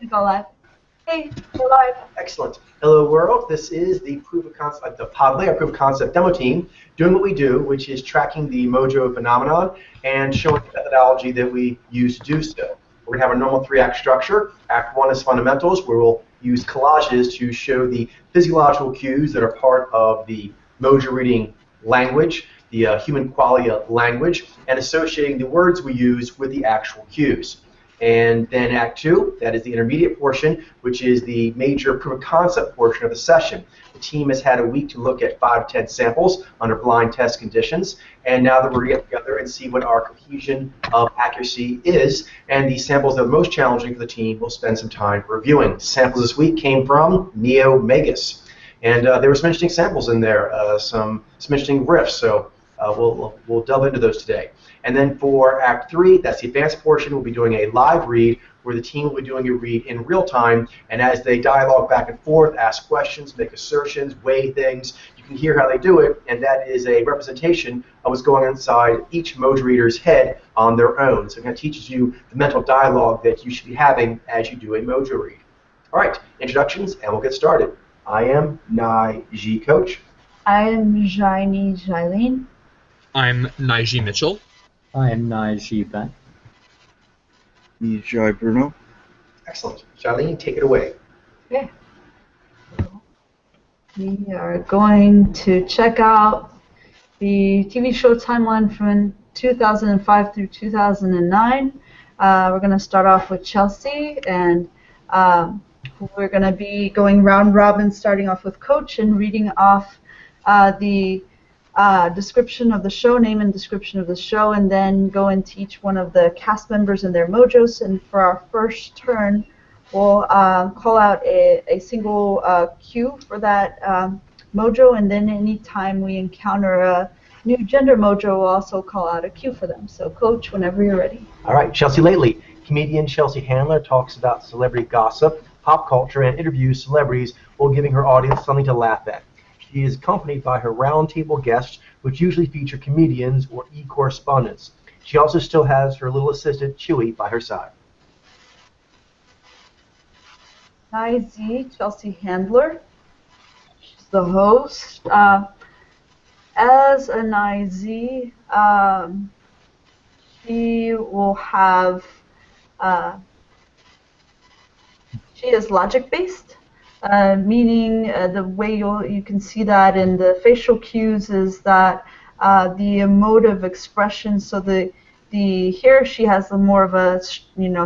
Go live. Hey, we're live. Excellent. Hello, world. This is the proof of concept, the pod layout proof of concept demo team doing what we do, which is tracking the Mojo phenomenon and showing the methodology that we use to do so. We're going to have a normal three-act structure. Act 1 is fundamentals, where we'll use collages to show the physiological cues that are part of the Mojo reading language, the human qualia language, and associating the words we use with the actual cues. And then Act 2, that is the intermediate portion, which is the major proof of concept portion of the session. The team has had a week to look at 5 to 10 samples under blind test conditions, and now that we're going to get together and see what our cohesion of accuracy is, and the samples that are most challenging for the team, we'll spend some time reviewing. Samples this week came from Neo Megas, and there were some interesting samples in there, some interesting riffs, so we'll delve into those today. And then for Act 3, that's the advanced portion, we'll be doing a live read where the team will be doing a read in real time, and as they dialogue back and forth, ask questions, make assertions, weigh things, you can hear how they do it, and that is a representation of what's going on inside each Mojo reader's head on their own. So it kind of teaches you the mental dialogue that you should be having as you do a Mojo read. All right, introductions, and we'll get started. I am Nai G Coach. I am Jaini Jailene. I'm Naiji Mitchell. I am Naiji Ben. Nijai Bruno. Excellent. Charlene, take it away. Okay. We are going to check out the TV show timeline from 2005 through 2009. We're going to start off with Chelsea, and we're going to be going round robin, starting off with Coach and reading off the description of the show, name and description of the show, and then go into each one of the cast members and their mojos. And for our first turn, we'll call out a single cue for that mojo, and then anytime we encounter a new gender mojo, we'll also call out a cue for them. So, Coach, whenever you're ready. All right, Chelsea Lately. Comedian Chelsea Handler talks about celebrity gossip, pop culture, and interviews celebrities while giving her audience something to laugh at. She is accompanied by her roundtable guests, which usually feature comedians or e-correspondents. She also still has her little assistant, Chewy, by her side. Z, Chelsea Handler. She's the host. As an IZ, she will have, she is logic-based. Meaning the way you can see that in the facial cues is that the emotive expression. So here she has more of a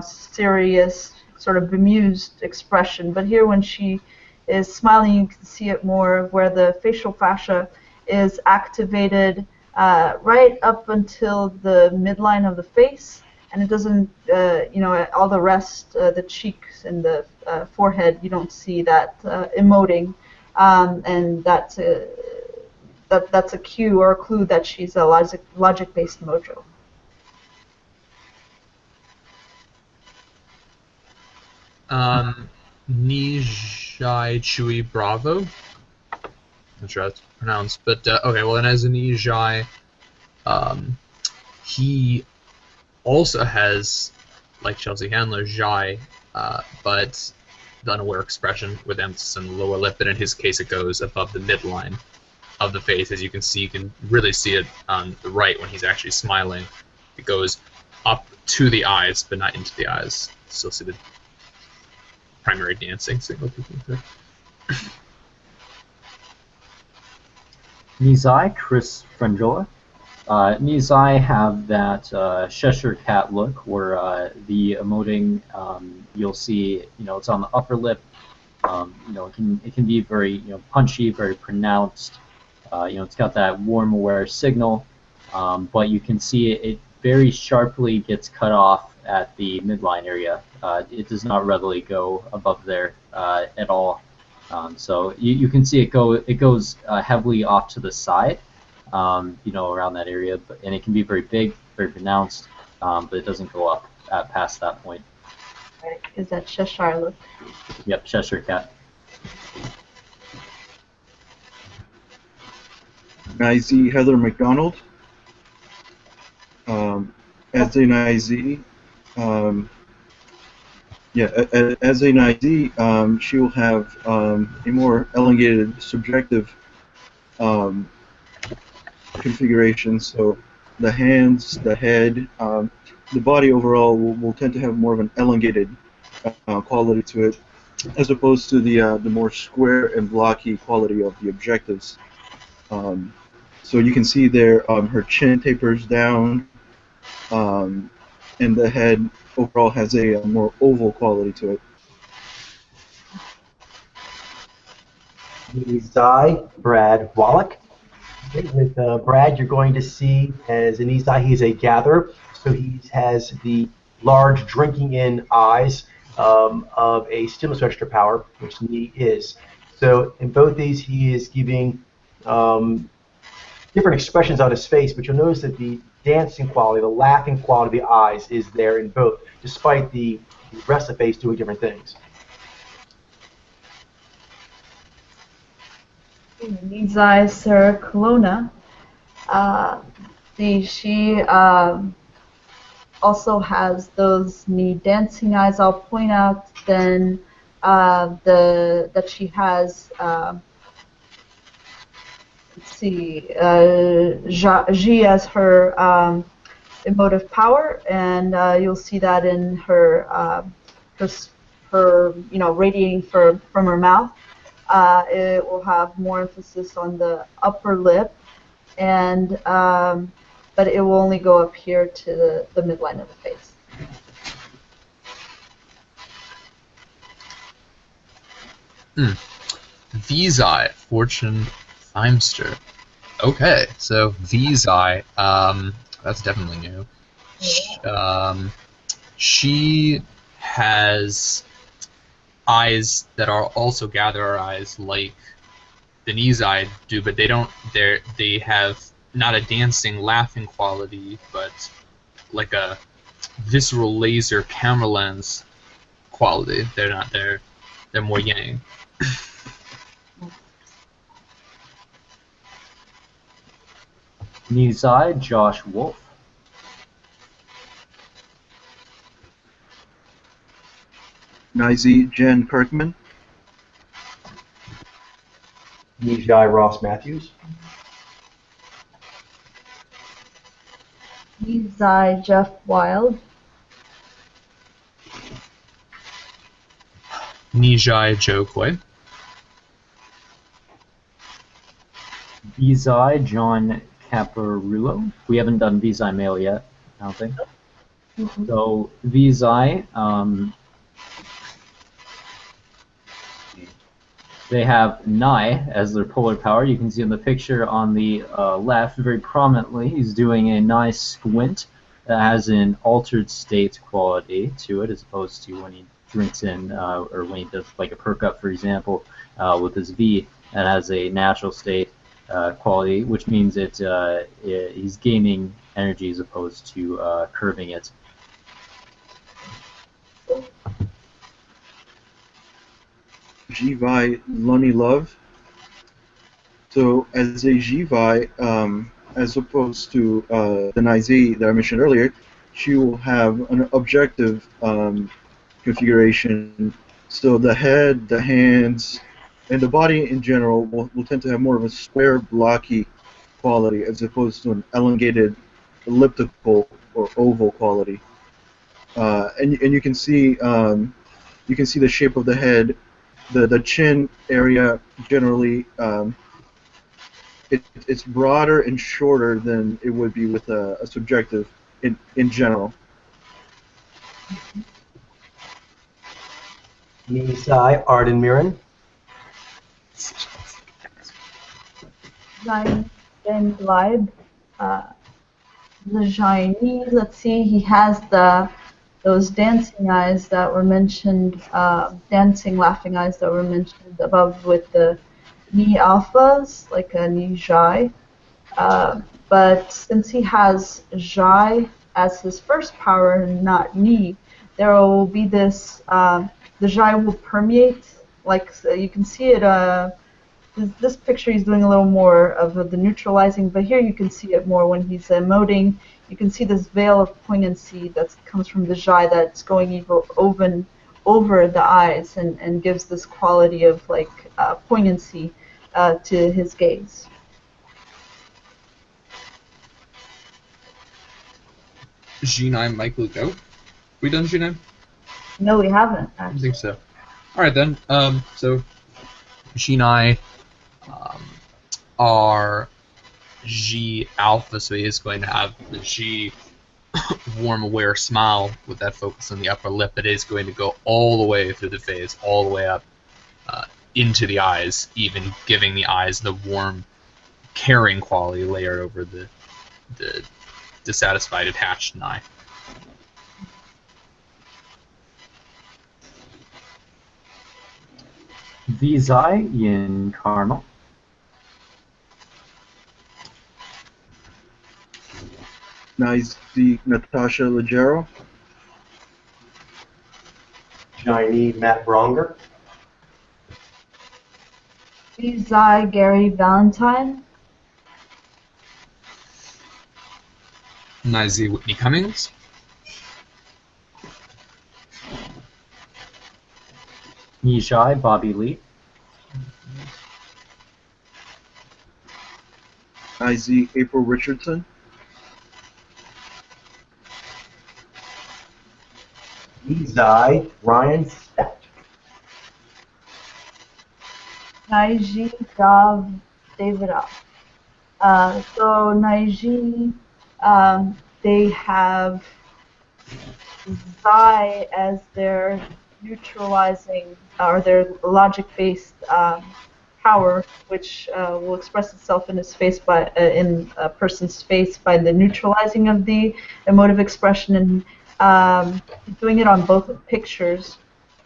serious sort of bemused expression, but here when she is smiling, you can see it more where the facial fascia is activated right up until the midline of the face. And it doesn't, all the rest, the cheeks and the forehead, you don't see that emoting, and that's a cue or a clue that she's a logic-based mojo. Nijai Chui Bravo. Not sure how it's pronounced, but okay. Well, and as a Nijai, he also has, like Chelsea Handler, Jai, but the unaware expression with emphasis on the lower lip, and in his case it goes above the midline of the face. As you can see, you can really see it on the right when he's actually smiling. It goes up to the eyes, but not into the eyes. Still see the primary dancing signal. Nizai, Chris Franjola. Nizai have that Cheshire Cat look where the emoting, you'll see, it's on the upper lip. It can be very, punchy, very pronounced. It's got that warm aware signal, but you can see it very sharply gets cut off at the midline area. It does not readily go above there at all. So you can see it goes heavily off to the side. Around that area, and it can be very big, very pronounced, but it doesn't go up past that point. Right, is that Cheshire look? Yep, Cheshire Cat. IZ Heather McDonald. As an IZ, Yeah, as a Nazi, she will have a more elongated subjective um, configuration. So the hands, the head, the body overall will tend to have more of an elongated quality to it, as opposed to the more square and blocky quality of the objectives. Um, so you can see there, her chin tapers down, um, and the head overall has a more oval quality to it. The Zai Brad Wallach. Okay, with Brad, you're going to see as an Izai, he's a gatherer, so he has the large drinking in eyes of a stimulus register power, which Ni is. So in both these, he is giving um, different expressions on his face, but you'll notice that the dancing quality, the laughing quality of the eyes is there in both, despite the rest of the face doing different things. Nizai Sarah Colonna. She also has those knee dancing eyes. I'll point out then that she has. Let's see, Ji as her emotive power, and you'll see that in her her, her radiating from her mouth. It will have more emphasis on the upper lip, and but it will only go up here to the midline of the face. Vizai, Fortune Thymster. Okay, so Vizai, that's definitely new. She has eyes that are also gatherer eyes like the Nizai do, but they have not a dancing, laughing quality, but like a visceral laser camera lens quality. They're not there. They're more yang. Nizai, Josh Wolf. Nizi, Jen Kirkman. Nijai Ross Matthews. Nizai Jeff Wild. Nijai Joe Koi. Vizai, John Caparulo. We haven't done Vizai male yet, I don't think. Mm-hmm. So Vizai, they have Nai as their polar power. You can see in the picture on the left very prominently. He's doing a nice squint that has an altered state quality to it, as opposed to when he drinks in or when he does like a perk up, for example, with his V, that has a natural state quality, which means he's gaining energy as opposed to curving it. Jivai Lunny Love. So as a Jivai, as opposed to the Nizi that I mentioned earlier, she will have an objective configuration. So the head, the hands, and the body in general will tend to have more of a square, blocky quality as opposed to an elongated, elliptical or oval quality. And you can see the shape of the head, the chin area generally. It's broader and shorter than it would be with a subjective in general. Nisai Arden Mirren. Zion and Glide. The shiny. Let's see. He has those dancing eyes that were mentioned, dancing, laughing eyes that were mentioned above with the Ni alphas, like a Ni Jai. But since he has Jai as his first power and not Ni, there will be this, the Jai will permeate, like you can see it, this picture he's doing a little more of the neutralizing, but here you can see it more when he's emoting. You can see this veil of poignancy that comes from the Jai that's going even over the eyes and gives this quality of like poignancy to his gaze. G9 Michael go. We done G9? No, we haven't I don't actually. think so. Alright then. So G9 are G alpha, so he is going to have the G warm aware smile with that focus on the upper lip that is going to go all the way through the face, all the way up into the eyes, even giving the eyes the warm, caring quality layered over the dissatisfied, attached eye. Wie sei in Carmel? Nice, the Natasha Leggero. Shiny Matt Bronger. Zai Gary Valentine. Nice Whitney Cummings. Nijai Bobby Lee. IZ April Richardson. Ezai Ryan Stepp. Naiji Dav David up. So Naiji, they have Zai as their neutralizing or their logic-based power, which will express itself in his face by in a person's face by the neutralizing of the emotive expression, and he's doing it on both pictures,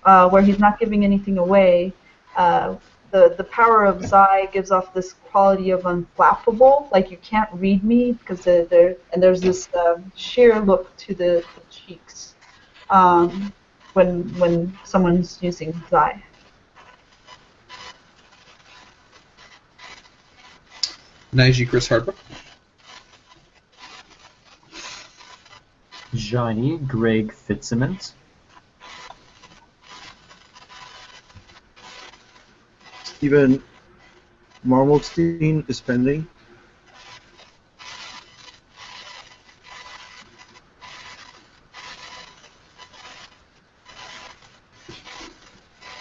where he's not giving anything away. The power of Zai gives off this quality of unflappable, like you can't read me, because there's this sheer look to the cheeks when someone's using Zai. Naiji Chris Harbrook. Johnny Greg Fitzsimmons. Steven Marmolstein is pending.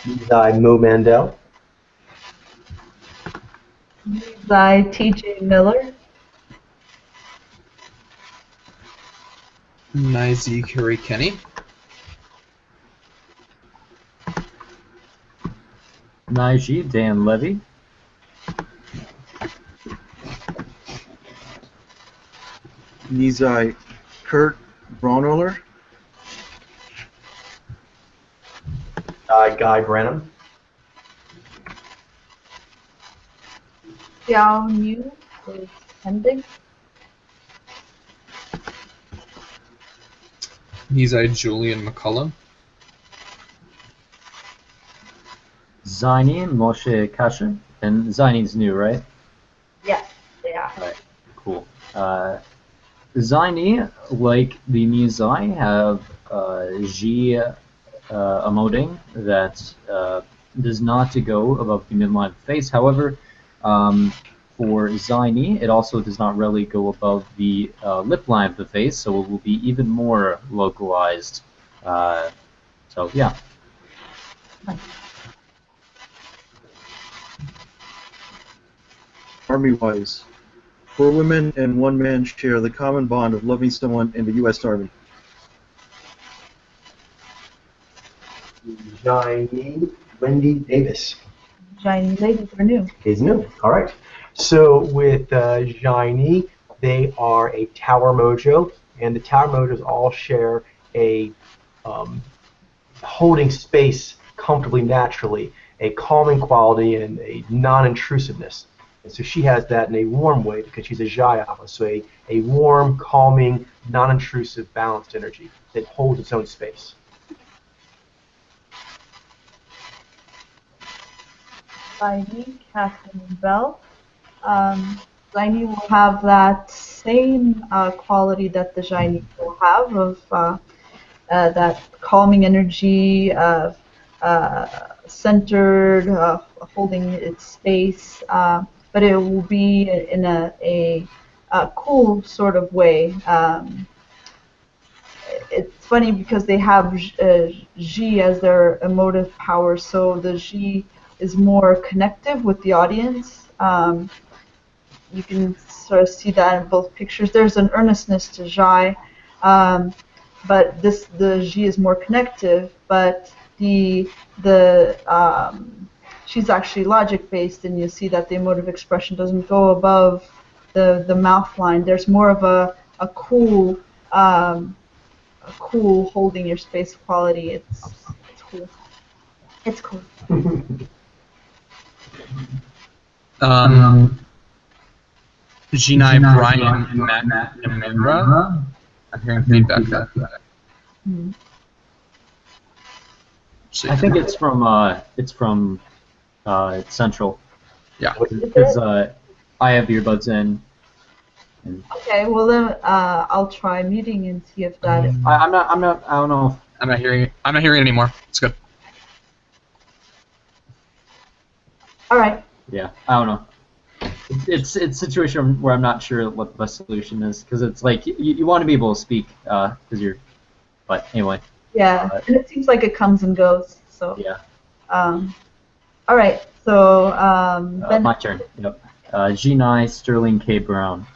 Ezai Mo Mandel. Zai TJ Miller. Naiji Curry Kenny. Naiji Dan Levy. Nizai Kurt Braunohler. Guy Branham. Xiao Yu is pending. Nizai Julian McCullum. Zaini Moshe Kashin. And Zaini's new, right? Yes, they are. Alright, cool. Zaini, like the Nizai, have G emoting that does not to go above the midline of the face. However, for Zaini, it also does not really go above the lip line of the face, so it will be even more localized. So, yeah. Army-wise, 4 women and 1 man share the common bond of loving someone in the U.S. Army. Shiny Wendy Davis. Shiny ladies are new. Is new. All right. So with Shiny, they are a Tower Mojo, and the Tower Mojos all share a holding space comfortably, naturally, a calming quality, and a non-intrusiveness. And so she has that in a warm way because she's a Jayava, so a warm, calming, non-intrusive, balanced energy that holds its own space. Zaini, Catherine Bell. Zaini will have that same quality that the Zaini will have of that calming energy, centered, holding its space, but it will be in a cool sort of way. It's funny because they have G as their emotive power, so the G is more connective with the audience. You can sort of see that in both pictures. There's an earnestness to Jai, but the G is more connective. But she's actually logic based, and you see that the emotive expression doesn't go above the mouth line. There's more of a cool holding your space quality. It's cool. It's cool. Ginai Brian McNamara. I'm hearing feedback there. Hmm. I think it's from Central. Yeah. Because I have earbuds in. And Okay, well then I'll try muting and see if that. I don't know. I'm not hearing it anymore. It's good. All right. Yeah, I don't know. It's a situation where I'm not sure what the best solution is, because it's like you want to be able to speak because you're. But anyway. Yeah, and it seems like it comes and goes. So. Yeah. All right. So Ben. My turn. Yep. G9 Sterling K Brown.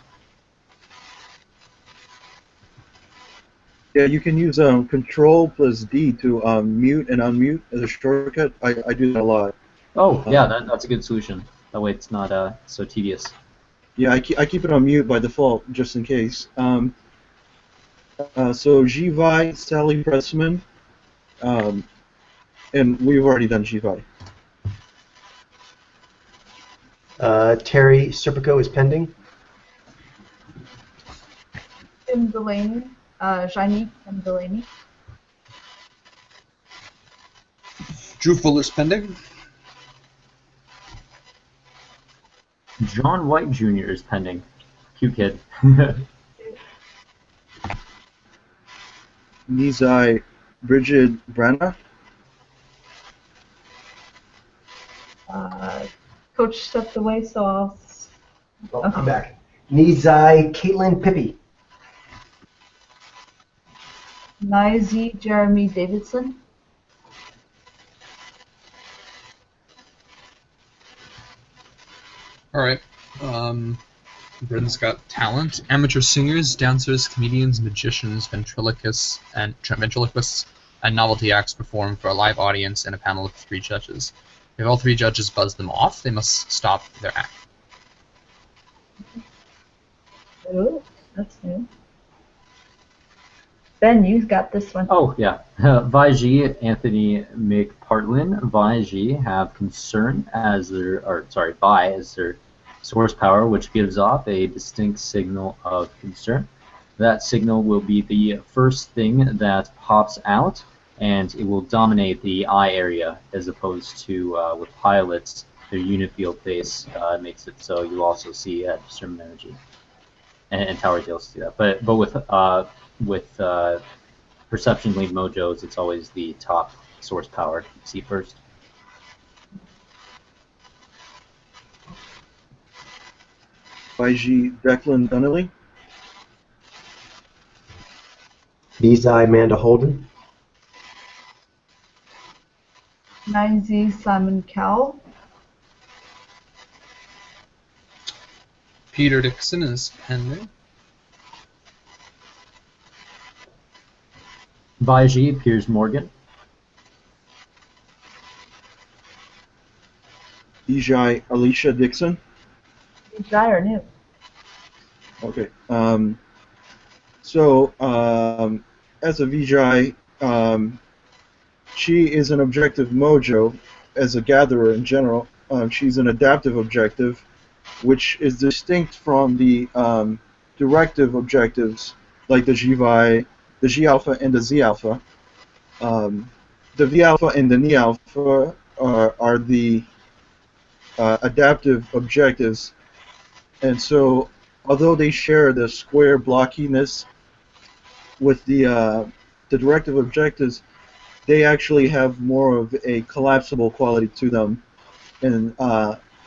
Yeah, you can use Control plus D to mute and unmute as a shortcut. I do that a lot. Oh, yeah, that's a good solution. That way it's not so tedious. Yeah, I keep it on mute by default just in case. So Gvi, Sally Pressman, and we've already done Gvi. Terry Serpico is pending. Tim Delaney, Janique Tim Delaney. Drew Fuller's pending. John White Jr. is pending. Cute kid. Nizai Bridget Brenna. Coach stepped away, so I'll. Oh, I'm back. Nizai Caitlin Pippi. Nizy Jeremy Davidson. All right. Britain's got talent: amateur singers, dancers, comedians, magicians, ventriloquists, and novelty acts perform for a live audience and a panel of 3 judges. If all 3 judges buzz them off, they must stop their act. Oh, that's new. Ben, you got this one. Oh, yeah. Vaiji, Anthony McPartlin, Vaiji have concern as Vi as their source power, which gives off a distinct signal of concern. That signal will be the first thing that pops out, and it will dominate the eye area, as opposed to with pilots, their unit field base makes it so you also see discernment energy. And Tower Deals do that. But with Perception Lead Mojos, it's always the top source power you see first. YG Declan Donnelly. Nizai Amanda Holden. Nizy Simon Cowell. Peter Dixon is pending. Vaiji, Piers Morgan. Ejai Alicia Dixon. Dry or new? Okay. So as a Vijay, she is an objective mojo as a gatherer in general. She's an adaptive objective, which is distinct from the directive objectives like the GVI, the G alpha, and the Z alpha. The V alpha and the Ni alpha are the adaptive objectives, and so although they share the square blockiness with the directive objectives, they actually have more of a collapsible quality to them, and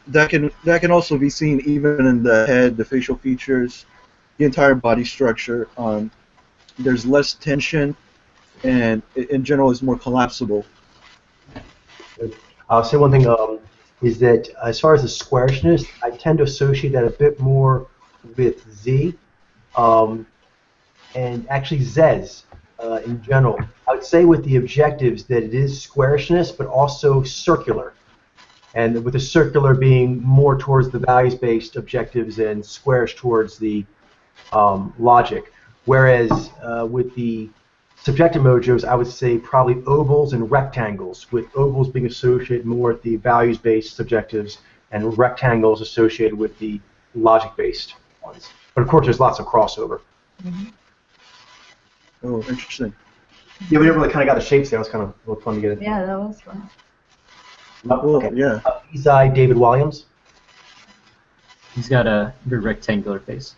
that can also be seen even in the head, the facial features, the entire body structure. There's less tension, and in general, it's more collapsible. I'll say one thing is that as far as the squarishness, I tend to associate that a bit more with Z and actually Zez in general. I would say with the objectives that it is squarishness, but also circular. And with the circular being more towards the values-based objectives and squarish towards the logic. Whereas with the subjective mojos, I would say probably ovals and rectangles, with ovals being associated more with the values-based subjectives and rectangles associated with the logic-based ones. But of course, there's lots of crossover. Oh, interesting. Yeah, we never really kind of got the shapes there. It was kind of a little fun to get into. Yeah, that was fun. Cool, yeah. Isai David Williams. He's got a very rectangular face.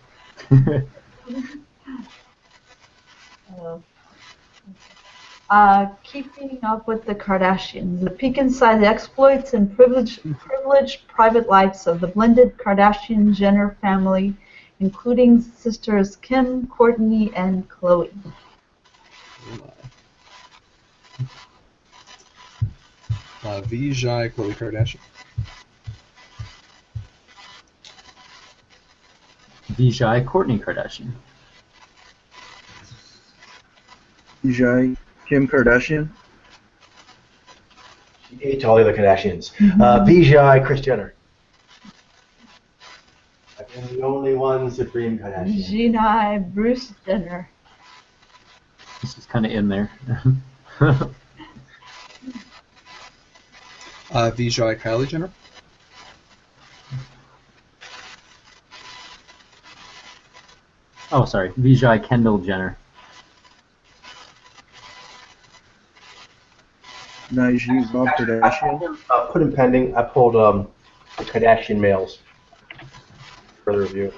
Keeping up with the Kardashians, a peek inside the exploits and privileged private lives of the blended Kardashian-Jenner family, including sisters Kim, Kourtney, and Khloe. Vijay, Khloe Kardashian. Vijay, Kourtney Kardashian. Vijay, Kim Kardashian. She ate all the other Kardashians. Vijay, Kris Jenner. I've been the only one supreme Kardashian. Gina, Bruce Jenner. This is kind of in there. Vijay, Kylie Jenner. Oh, sorry. Vijay, Kendall Jenner. Naiji, Bob Kardashian. Put in pending. I pulled the Kardashian males for the review.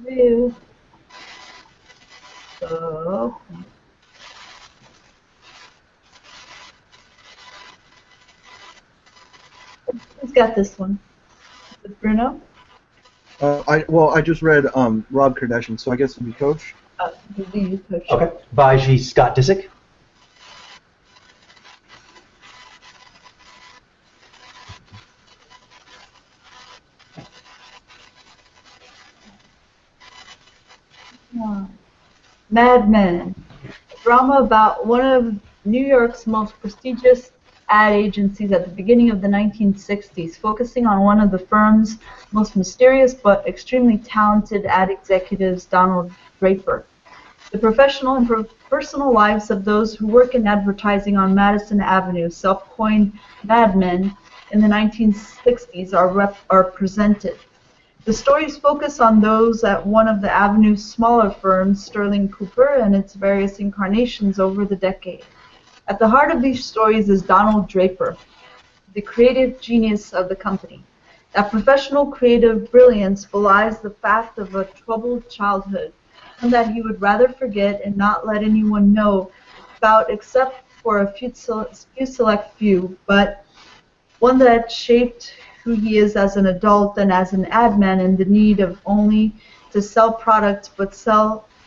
Review. So, who's got this one? Is it Bruno? I just read Rob Kardashian, so I guess it'd be Coach. The you coach. Okay. Baji Scott Disick. Mad Men, a drama about one of New York's most prestigious ad agencies at the beginning of the 1960s, focusing on one of the firm's most mysterious but extremely talented ad executives, Donald Draper. The professional and personal lives of those who work in advertising on Madison Avenue, self-coined Mad Men, in the 1960s are presented. The stories focus on those at one of the Avenue's smaller firms, Sterling Cooper, and its various incarnations over the decade. At the heart of these stories is Donald Draper, the creative genius of the company. That professional creative brilliance belies the fact of a troubled childhood, one that he would rather forget and not let anyone know about except for a few select few, but one that shaped who he is as an adult and as an ad man in the need of only to sell products, but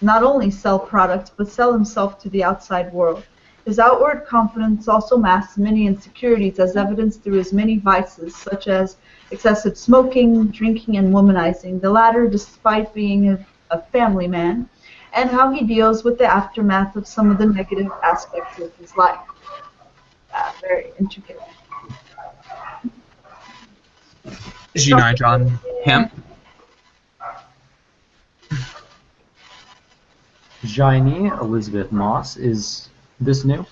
not only sell products, but sell himself to the outside world. His outward confidence also masks many insecurities, as evidenced through his many vices, such as excessive smoking, drinking, and womanizing, the latter despite being a family man, and how he deals with the aftermath of some of the negative aspects of his life. Very intricate. G9 John Hemp. Jaini Elizabeth Moss. Is this new?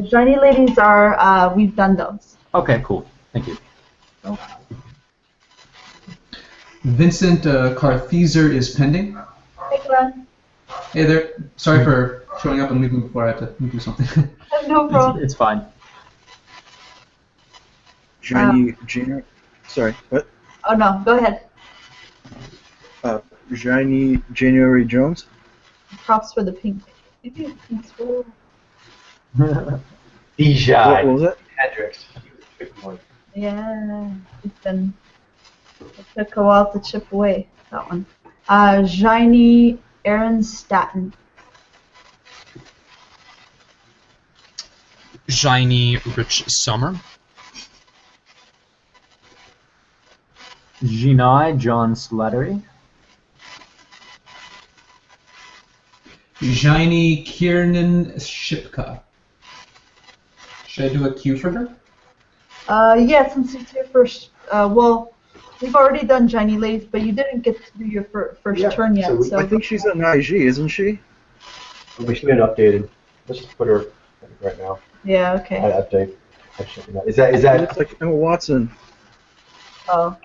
Shiny Ladies are, we've done those. Okay, cool. Thank you. Vincent Carthizer is pending. Hey, Glenn. Hey there. Sorry for showing up and leaving before I had to do something. No problem. It's fine. Jaini, sorry, what? Oh, no, go ahead. Jaini January Jones. Props for the pink. Maybe pink's cool. Dijai. What was it? Hendrix. He was a tricky one. Yeah, it took a while to chip away that one. Jaini Ehrenstatten. Shiny Rich Summer. Jinai John Slattery. Jaini Kiernan Shipka. Should I do a cue for her? Yeah, since it's your first. Well, we've already done Jaini Lathe, but you didn't get to do your first Yeah, turn yet. so So, I think she's an IG, isn't she? We should have been updated. Let's just put her right now. yeah, okay. Update. Is It that looks like Emma Watson. Oh,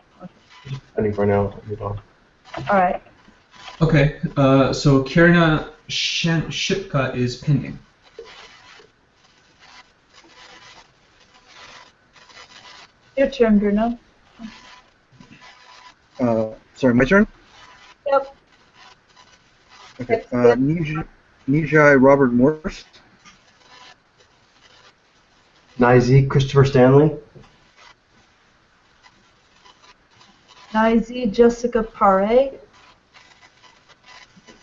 pending for now? Move on. all right. Okay, so Kierna Shipka is pending. Your turn, Bruno. Sorry, my turn? Yep. Okay. Yep. Nijai Robert Morse. Nizy, Christopher Stanley. Nizy Jessica Pare.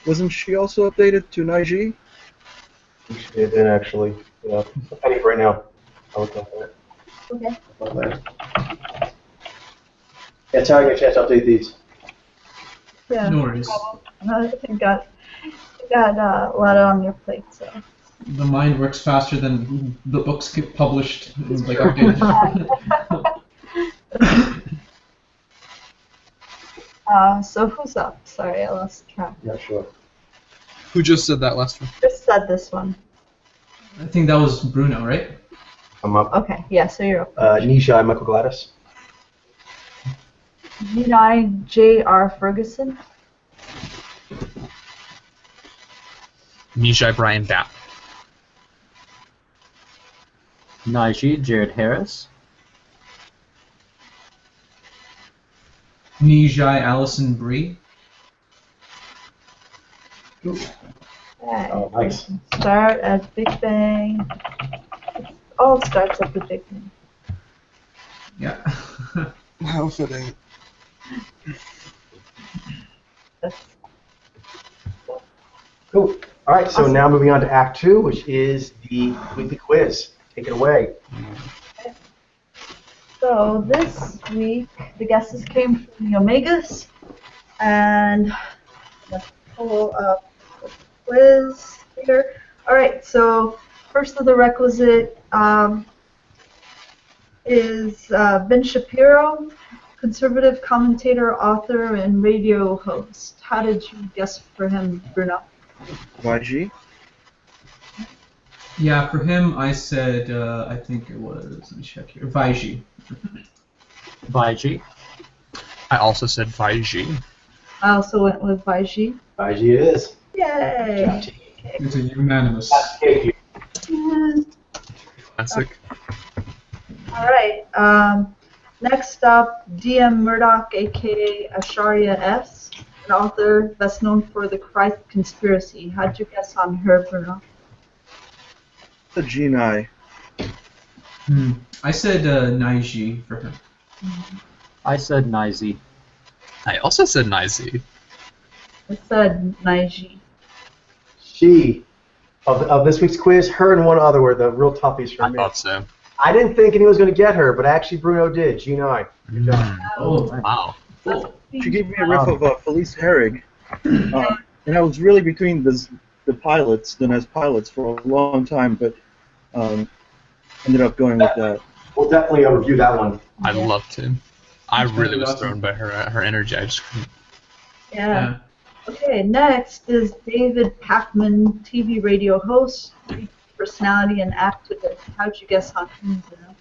Wasn't she also updated to Niji? We should have been actually. Yeah. Pending for right now. I'll look at that. Okay. Yeah, it's how I get a chance to update these. Yeah. No worries. I think you got a lot on your plate, so. The mind works faster than the books get published and like updated. So who's up? Sorry, I lost track. Yeah, sure. Who just said that last one? Just said this one. I think that was Bruno, right? I'm up. Okay, yeah, so you're up. Nishai, Michael Gladys. Nijai J.R. Ferguson. Nijai Brian Bapp. Naiji Jared Harris. Nijai Allison Bree. Okay. Oh, nice. Start at Big Bang. It all starts at the Big Bang. Yeah. How fitting. That's Cool. All right, so Awesome. now moving on to Act 2, which is the weekly quiz. Take it away. So this week, the guesses came from the Omegas, and let's pull up the quiz here. All right, so first of the requisite is Ben Shapiro, conservative commentator, author, and radio host. How did you guess for him, Bruno? YG? Yeah, for him, I said, I think it was, let me check here, Vaiji. Vaiji. I also said Vaiji. I also went with Vaiji. IG it is. Yay! It's a unanimous. Thank you. Classic. All right. Next up, D.M. Murdoch, aka Asharia S., an author best known for the Christ Conspiracy. How'd you guess on her, Bruno? The Genii. I said Naiji for her. I said Nizy. I also said Nizy. I said Naiji. She, of this week's quiz, her and one other were the real toughies for I me. thought so. I didn't think anyone was going to get her, but actually Bruno did. G9. Good job. Oh, Wow. cool. She gave me a riff of Felice Herrig. And I was really between the pilots, the NES pilots, for a long time, but ended up going with that. We'll definitely review that one. I loved him. I That's really was awesome. thrown by her energy. I just couldn't. Yeah. Okay, next is David Pacman, TV radio host, personality, and activist. How'd you guess on him, Bruno?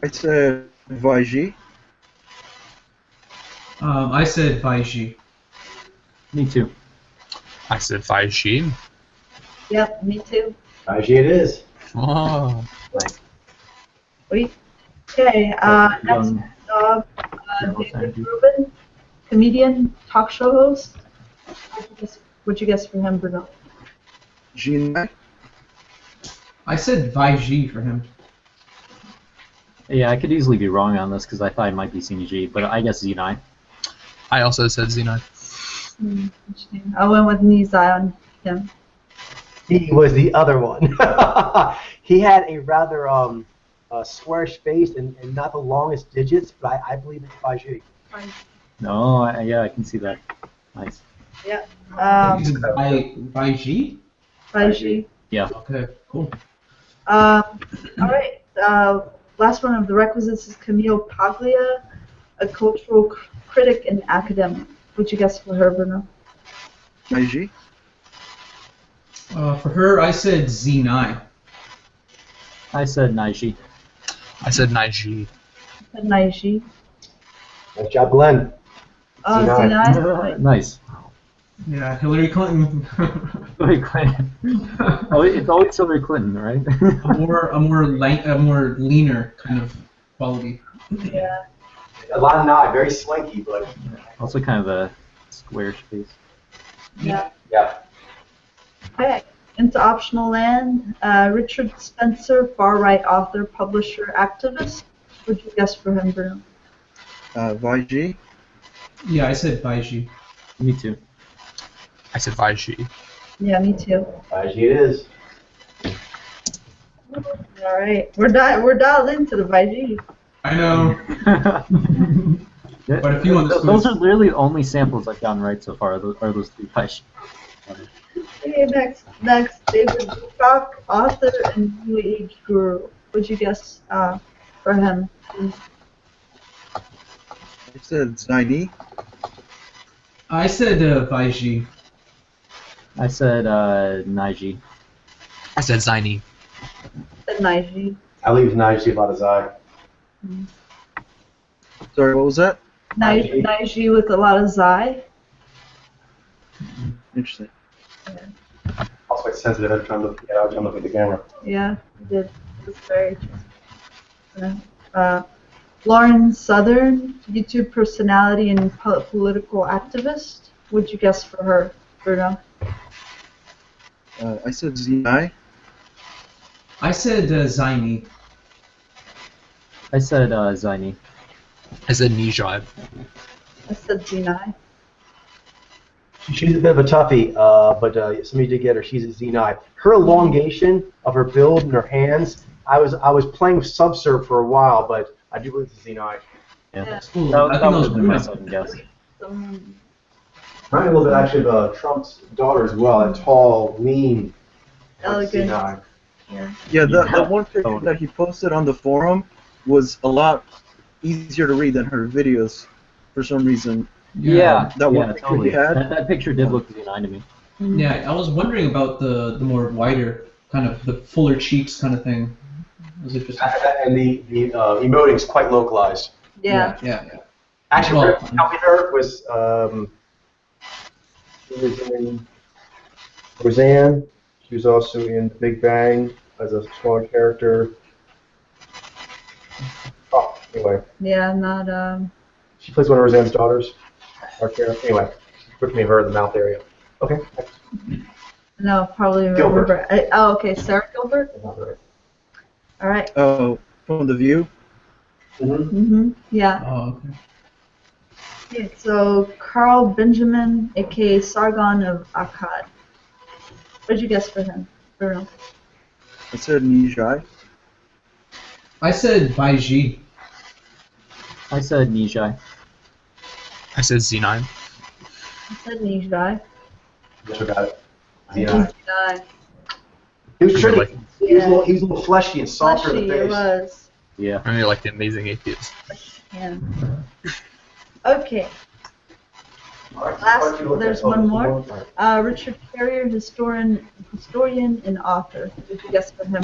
I said Vaiji. I said Vaiji. Me too. I said Vaiji. Yep, me too. IG it is. Oh. Wait. Okay, next Young. up, General David Sandy. Rubin, comedian, talk show host. How'd you guess What'd you guess for him, Bruno? Jinai. I said Vaiji for him. Yeah, I could easily be wrong on this because I thought it might be CG, but I guess Z9. I also said Z9. Interesting. I went with Nizai on him. He was the other one. He had a rather squarish face and not the longest digits, but I believe it's Baiji. No, yeah, I can see that. Nice. Yeah. Is it Vaiji? Baiji. Yeah. Okay, cool. All right. Last one of the requisites is Camille Paglia, a cultural critic and academic. What'd you guess for her, Bruno? IG. For her, I said Z9. I said Naiji. I said Naiji. Naiji. Nice job, Glenn. Zinai. Zinai. Nice. Yeah, Hillary Clinton. Hillary Clinton. Oh, it's always Hillary Clinton, right? a more leaner kind of quality. Yeah. A lot of nod, very swanky, but Also kind of a square face. Yeah. yeah. Okay. Into optional land. Richard Spencer, far-right author, publisher, activist. What'd you guess for him, Bruno? YG. Yeah, I said Vaiji. Me too. I said Vaiji. Yeah, me too. Baiji it is. All right. We're dialed into the Vaiji. I know. But if you want to those are literally the only samples I've gotten right so far. Are those three fish? Okay, next, David Buchbach, author and New Age guru. What'd you guess for him? I said Zaini. I said Vaiji. I said Naiji. I said Zaini. Naiji. I leave Naiji Vatazai. Sorry, what was that? Naiji with a lot of Zai. Interesting. Also quite sensitive every time I look at the camera. Yeah, he did. It's very interesting. Lauren Southern, YouTube personality and political activist. What'd you guess for her, Bruno? I said Zi. I said Zaini. I said Zaini. I said Nijai. I said Zinai. She's a bit of a toughie, but somebody did get her. She's a Z9. Her elongation of her build and her hands. I was playing with Subsurf for a while, but I do believe it's a Z9. Yeah. Ooh, That I would think have been my those second guess. Some, Remind me a little bit actually of Trump's daughter as well. A tall, lean elegant. Z9. Yeah. Yeah, that Yeah. one picture that he posted on the forum was a lot easier to read than her videos for some reason. Yeah, That one yeah, picture totally. he had? That picture did look Z9 to me. Yeah, I was wondering about the more wider, kind of the fuller cheeks kind of thing. It was interesting. And the emoting is quite localized. Yeah. Yeah. Actually, Well, helping her was she was in Roseanne. She was also in The Big Bang as a smaller character. Oh, anyway, Yeah, not she plays one of Roseanne's daughters. Anyway, put me her in the mouth area. Okay. no, probably Gilbert. remember. Oh, okay, Sarah Gilbert. Right. All right. Oh, from The View? Mm-hmm. Yeah. Oh, okay. Okay, so Carl Benjamin, aka Sargon of Akkad. What'd you guess for him, Bruno? I said Nijai. I said Vaiji. I said Nijai. I said Z9. I said Nijai. Just forgot it. Nijai. He was tricky. Like, He was a little fleshy and softer in Fleshy, the it face. was. Yeah. I mean, like the Amazing Atheist. Yeah. Okay. All right, Last, so look there's at- one more. All right. Richard Carrier, historian and author. Did you guess for him?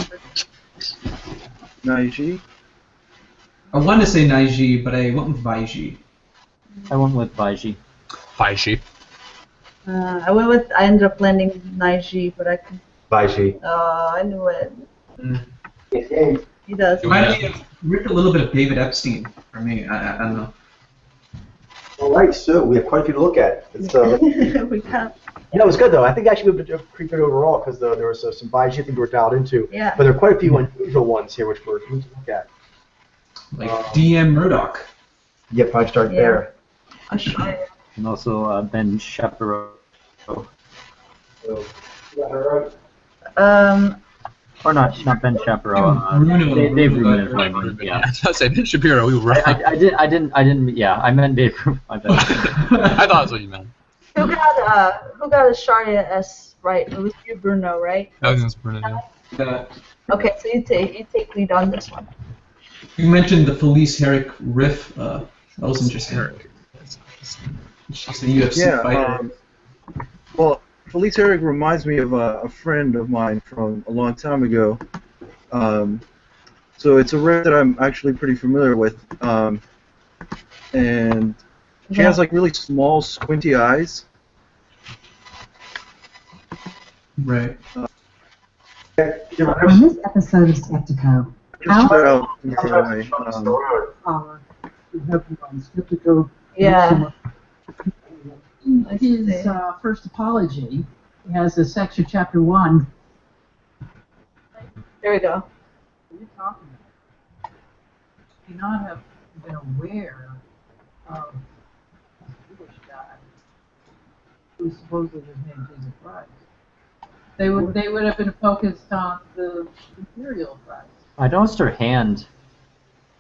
Naiji. I wanted to say Naiji, but I went with Vaiji. I went with Baiji. Vaiji. I ended up landing Naiji, but I can. Baiji. Oh, I knew it. Yes, yes. He does. It reminded me of a little bit of David Epstein for me. I don't know. All right, so we have quite a few to look at. It's, We got Yeah, it was good though. I think actually we did pretty good overall because there was some bias you think we were dialed into. Yeah. But there are quite a few unusual ones here which we're going to look at. Like DM Murdoch. Yep, I start Yeah. there. I'll show you. And also Ben Shapiro. So, you got her right? Or not Ben Shapiro. Bruno. Dave Bruno Rubin is what I mean. Yeah. I was about to say Ben Shapiro. We were right. I didn't. Yeah, I meant Dave. My bad. I thought that's what you meant. Who got Asharia S right? It was you, Bruno, right? I was Bruno. Uh, Okay, so you take lead on this one. you mentioned the Felice Herrick riff. That was interesting. She's a UFC fighter. Well, Felice Herrick reminds me of a friend of mine from a long time ago. So it's a riff that I'm actually pretty familiar with. And she has like really small, squinty eyes. Right. On this episode of Skeptico, Just shout out Um, anyway. Skeptico Yeah. his first apology. He has a section, chapter 1. There we go. What are you talking about? Do you not have been aware of a Jewish guy who supposedly was named Jesus Christ? They would have been focused on the imperial Christ. I noticed her hand.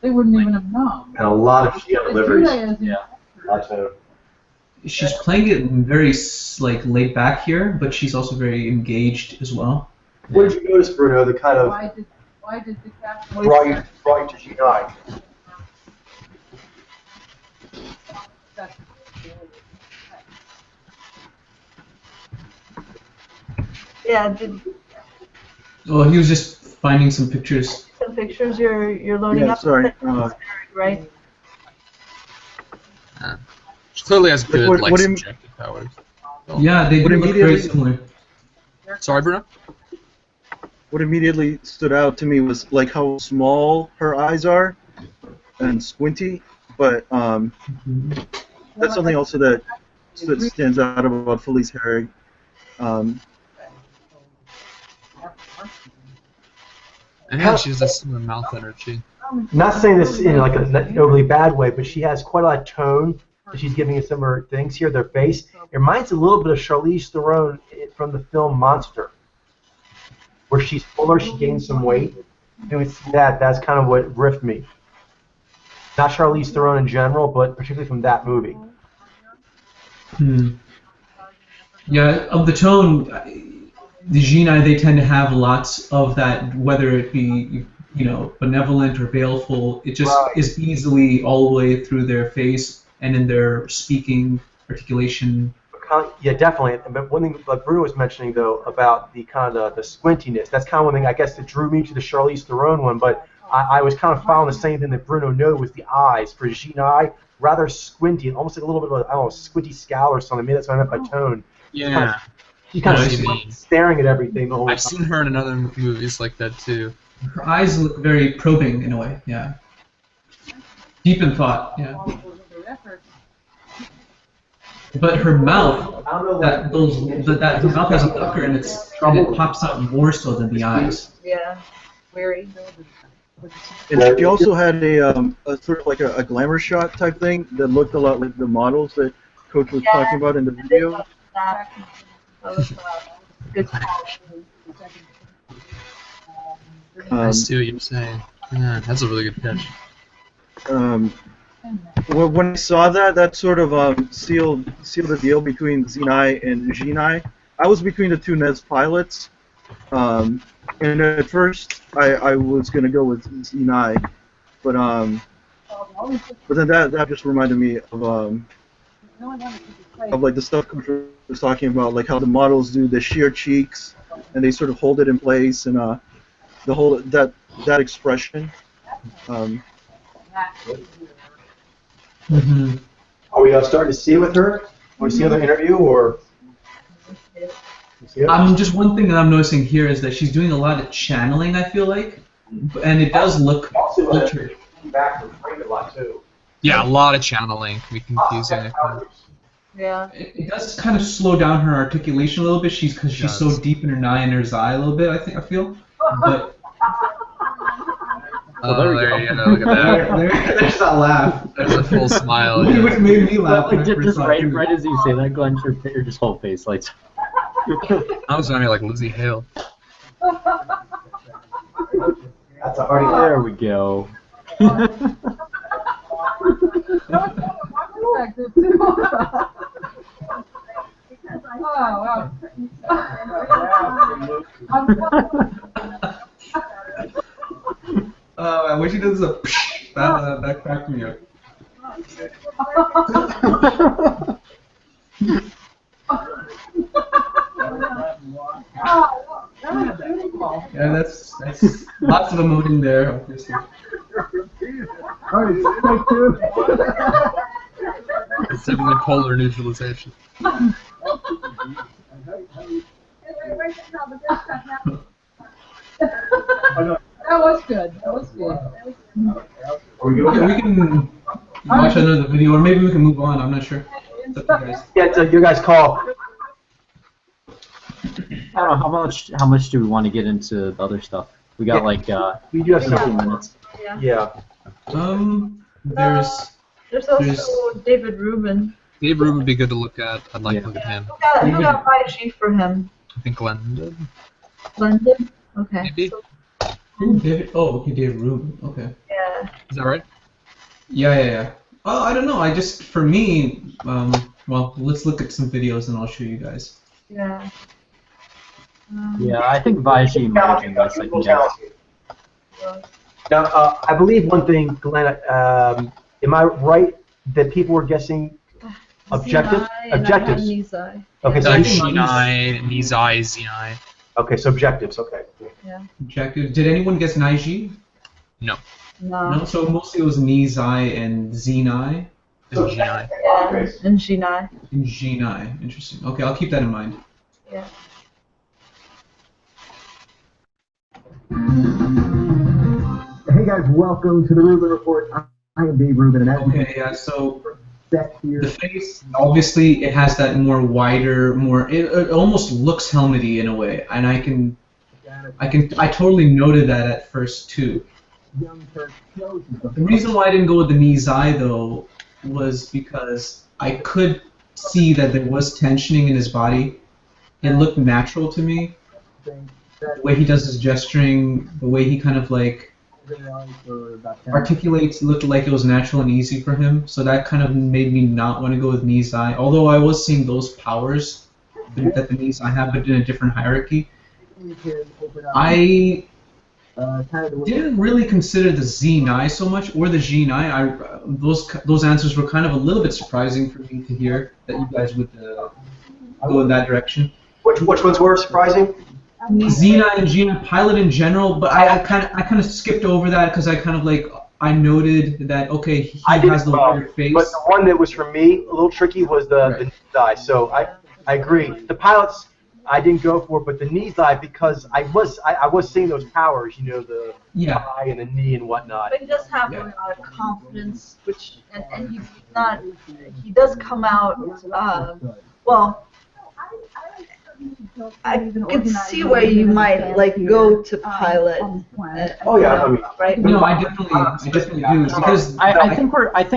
They wouldn't even have known. And a lot of Shia The deliveries. Judaism- Yeah. Lots of. She's playing it very like laid back here, but she's also very engaged as well. What did you notice, Bruno? The kind of Why did the Catholic brought you to G9. Yeah. Did Well, he was just finding some pictures. some pictures you're loading Yeah, up. sorry. Right. She clearly has good what do you- subjective powers. Yeah, they But do look very immediately- similar. Sorry, Bruno. What immediately stood out to me was like how small her eyes are and squinty, but that's something also that stands out about Felice Herrick. And yeah, she has a similar mouth energy. Not saying this in like an overly bad way, but she has quite a lot of tone. She's giving us some of her things here. Their face. It reminds a little bit of Charlize Theron from the film Monster, where she's fuller, she gains some weight. You would see that. That's kind of what riffed me. Not Charlize Theron in general, but particularly from that movie. Yeah, of the tone, the Genii, they tend to have lots of that, whether it be benevolent or baleful. It just is easily all the way through their face and in their speaking articulation. Yeah, definitely. But one thing, like Bruno was mentioning though, about the kind of the squintiness. That's kind of one thing I guess that drew me to the Charlize Theron one. But I was kind of following the same thing that Bruno noted with the eyes. For Genii, rather squinty, almost like a little bit of a squinty scowl or something. Maybe that's what I meant by tone. Yeah. She's kind I know of what you mean. staring at everything the whole I've time. seen her in other movies like that too. Her eyes look very probing in a way, yeah. Deep in thought, yeah. But her mouth, that mouth has a pucker and it pops out more so than the eyes. Yeah. Weary. And she also had a sort of like a glamour shot type thing that looked a lot like the models that Coach was talking about in the video. That was good call. I see what you're saying. Yeah, that's a really good catch. When I saw that sort of sealed the deal between Xenai and Genii. I was between the two Nez pilots, and at first I was gonna go with Xenai, but then that just reminded me of like the stuff Coach was talking about, like how the models do the sheer cheeks and they sort of hold it in place, and the whole that expression. Are we starting to see it with her? Want to see another interview or? Just one thing that I'm noticing here is that she's doing a lot of channeling, I feel like, and it does look altered. Back from Frank a lot too. Yeah, a lot of channeling can be confusing. I think. Yeah. It does kind of slow down her articulation a little bit. Because she's so Does. deep in her eye and her eye a little bit. I feel. But Well, there we there go. you go. Look at that. there's that laugh. There's a full smile. It Yeah. made me laugh. Like, when I first just saw it, right too. as you say that, Glenn, your just whole face lights up. I was sounding like Lizzie Hale. That's a hardy There we go. Oh, I wish he does a that cracked me up. Yeah, that's lots of emoting there, obviously. It's definitely polar neutralization. That was good. That was good. Okay, we can watch another video, or maybe we can move on. I'm not sure. It's up to you guys. Yeah, it's your guys' call. I don't know how much do we want to get into the other stuff? We got like We do have 15 some. minutes. Yeah. There's also David Rubin. Dave Rubin would be good to look at. I'd like Yeah. to look at him. Who got IG for him? I think Glenn did. London? Okay. Maybe. David, oh, okay, David Rubin. Okay. Yeah. Is that right? Yeah. Oh, I don't know. For me, well, let's look at some videos and I'll show you guys. Yeah. Yeah, I think Vaiji might be my second guess. Now, I believe one thing, Glenn. Am I right that people were guessing objective? Objectives. Nizai. Okay, so Xinai, Nizai, Xinai. okay, so objectives. Okay. Objective. Did anyone guess Naiji? No. No. So mostly it was Nizai and Zenai. It's Xinai. Yeah. And Jinai. And Jinai. Interesting. Okay, I'll keep that in mind. Yeah. Hey guys, welcome to the Rubin Report. I am Dave Rubin, and as Okay, yeah, so set here, the face, obviously, it has that more wider, it almost looks helmety in a way, and I totally noted that at first too. young Turk shows The reason why I didn't go with the Nizai though was because I could see that there was tensioning in his body. It looked natural to me. The way he does his gesturing, the way he kind of like articulates looked like it was natural and easy for him, so that kind of made me not want to go with Nizai, although I was seeing those powers that the Nizai have, but in a different hierarchy. I didn't really consider the Zenai so much, or the Jinai. Those answers were kind of a little bit surprising for me to hear, that you guys would go in that direction. Which ones were surprising? Xena and Gina Pilot in general, but I kind of skipped over that because I noted that okay, he has the wider face. But the one that was for me a little tricky was the knee eye. So I agree. The pilots I didn't go for, but the knee eye because I was seeing those powers, the eye and the knee and whatnot. But he does have a lot of confidence, which and he's not. He does come out. Well, I can see where you might go to pilot. Oh yeah, I mean, right? No, I definitely do because I think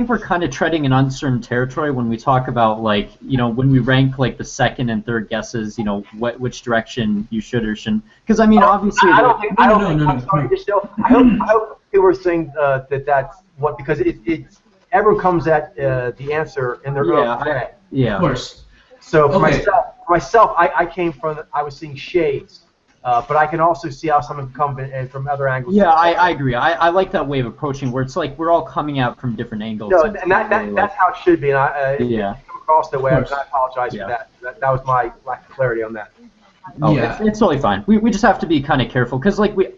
we're kind of treading in uncertain territory when we talk about when we rank the second and third guesses, which direction you should or shouldn't. Because I mean, obviously, I don't think. I'm sorry, still. I hope people were saying that's what because it's everyone comes at the answer in their own way. Yeah. Of course. So for myself, I was seeing shades, but I can also see how someone come in from other angles. Yeah, I agree. I like that way of approaching where it's like we're all coming out from different angles. No, and that's how it should be. And if it come across that way, I apologize for that. That was my lack of clarity on that. Oh, it's totally fine. We just have to be kind of careful because when we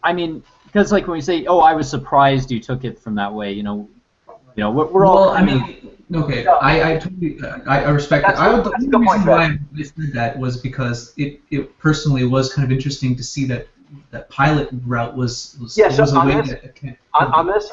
say, oh, I was surprised you took it from that way, we're all. Well, I mean. Okay, I totally I respect that. The only reason why I said that was because it personally was kind of interesting to see that that pilot route was Yeah, it so was a on way this, that on this,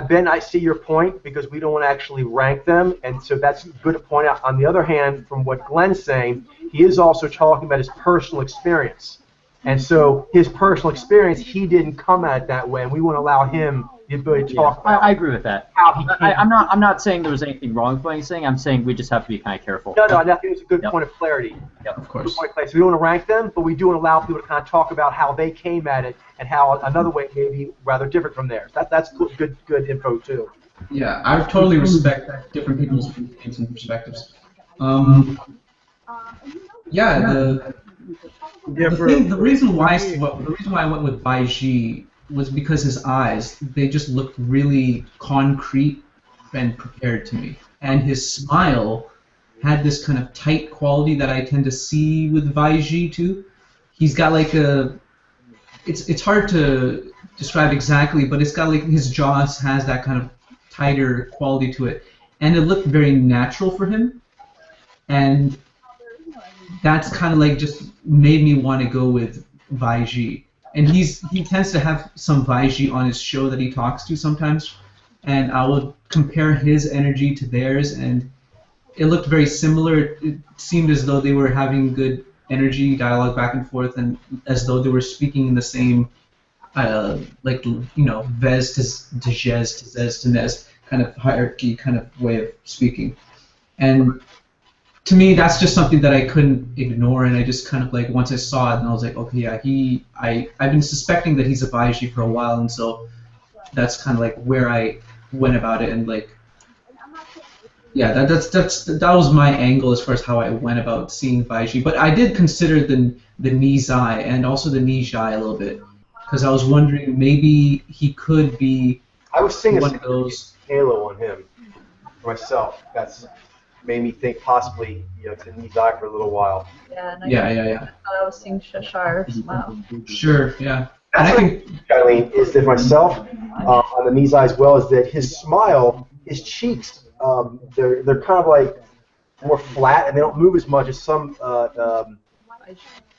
Ben, I see your point because we don't want to actually rank them, and so that's good to point out. On the other hand, from what Glenn's saying, he is also talking about his personal experience. And so his personal experience, he didn't come at it that way, and we want to allow him the ability to talk about I agree with that. how he came. I'm not saying there was anything wrong with what he's saying. I'm saying we just have to be kind of careful. No, I think it's a good Yep. point of clarity. Yep. of Good course. point of clarity. So we don't want to rank them, but we do want to allow people to kind of talk about how they came at it and how another way may be rather different from theirs. That's good info too. Yeah, I totally respect different people's opinions and perspectives. Yeah, the reason why I went with Bai Ji was because his eyes, they just looked really concrete and prepared to me, and his smile had this kind of tight quality that I tend to see with Bai Ji too. He's got like it's hard to describe exactly, but it's got like his jaws has that kind of tighter quality to it, and it looked very natural for him, and that's kind of like just made me want to go with Vaiji. And he tends to have some Vaiji on his show that he talks to sometimes, and I would compare his energy to theirs, and it looked very similar. It seemed as though they were having good energy dialogue back and forth, and as though they were speaking in the same, like Vez to Jez to Zez to Nez kind of hierarchy kind of way of speaking, and to me, that's just something that I couldn't ignore, and I just kind of like once I saw it, and I was like, okay, yeah, I've been suspecting that he's a Baiji for a while, and so that's kind of like where I went about it, and like, yeah, that was my angle as far as how I went about seeing Baiji. But I did consider the Nizai and also the Nijai a little bit, because I was wondering maybe he could be I was seeing one a of those. halo on him for myself. That's made me think possibly it's a knee eye for a little while. Yeah, and Yeah. I was seeing Cheshire smile. Sure, yeah. And That's I what think Eileen is that myself on the knees eye as well is that his smile, his cheeks, they're kind of like more flat and they don't move as much as some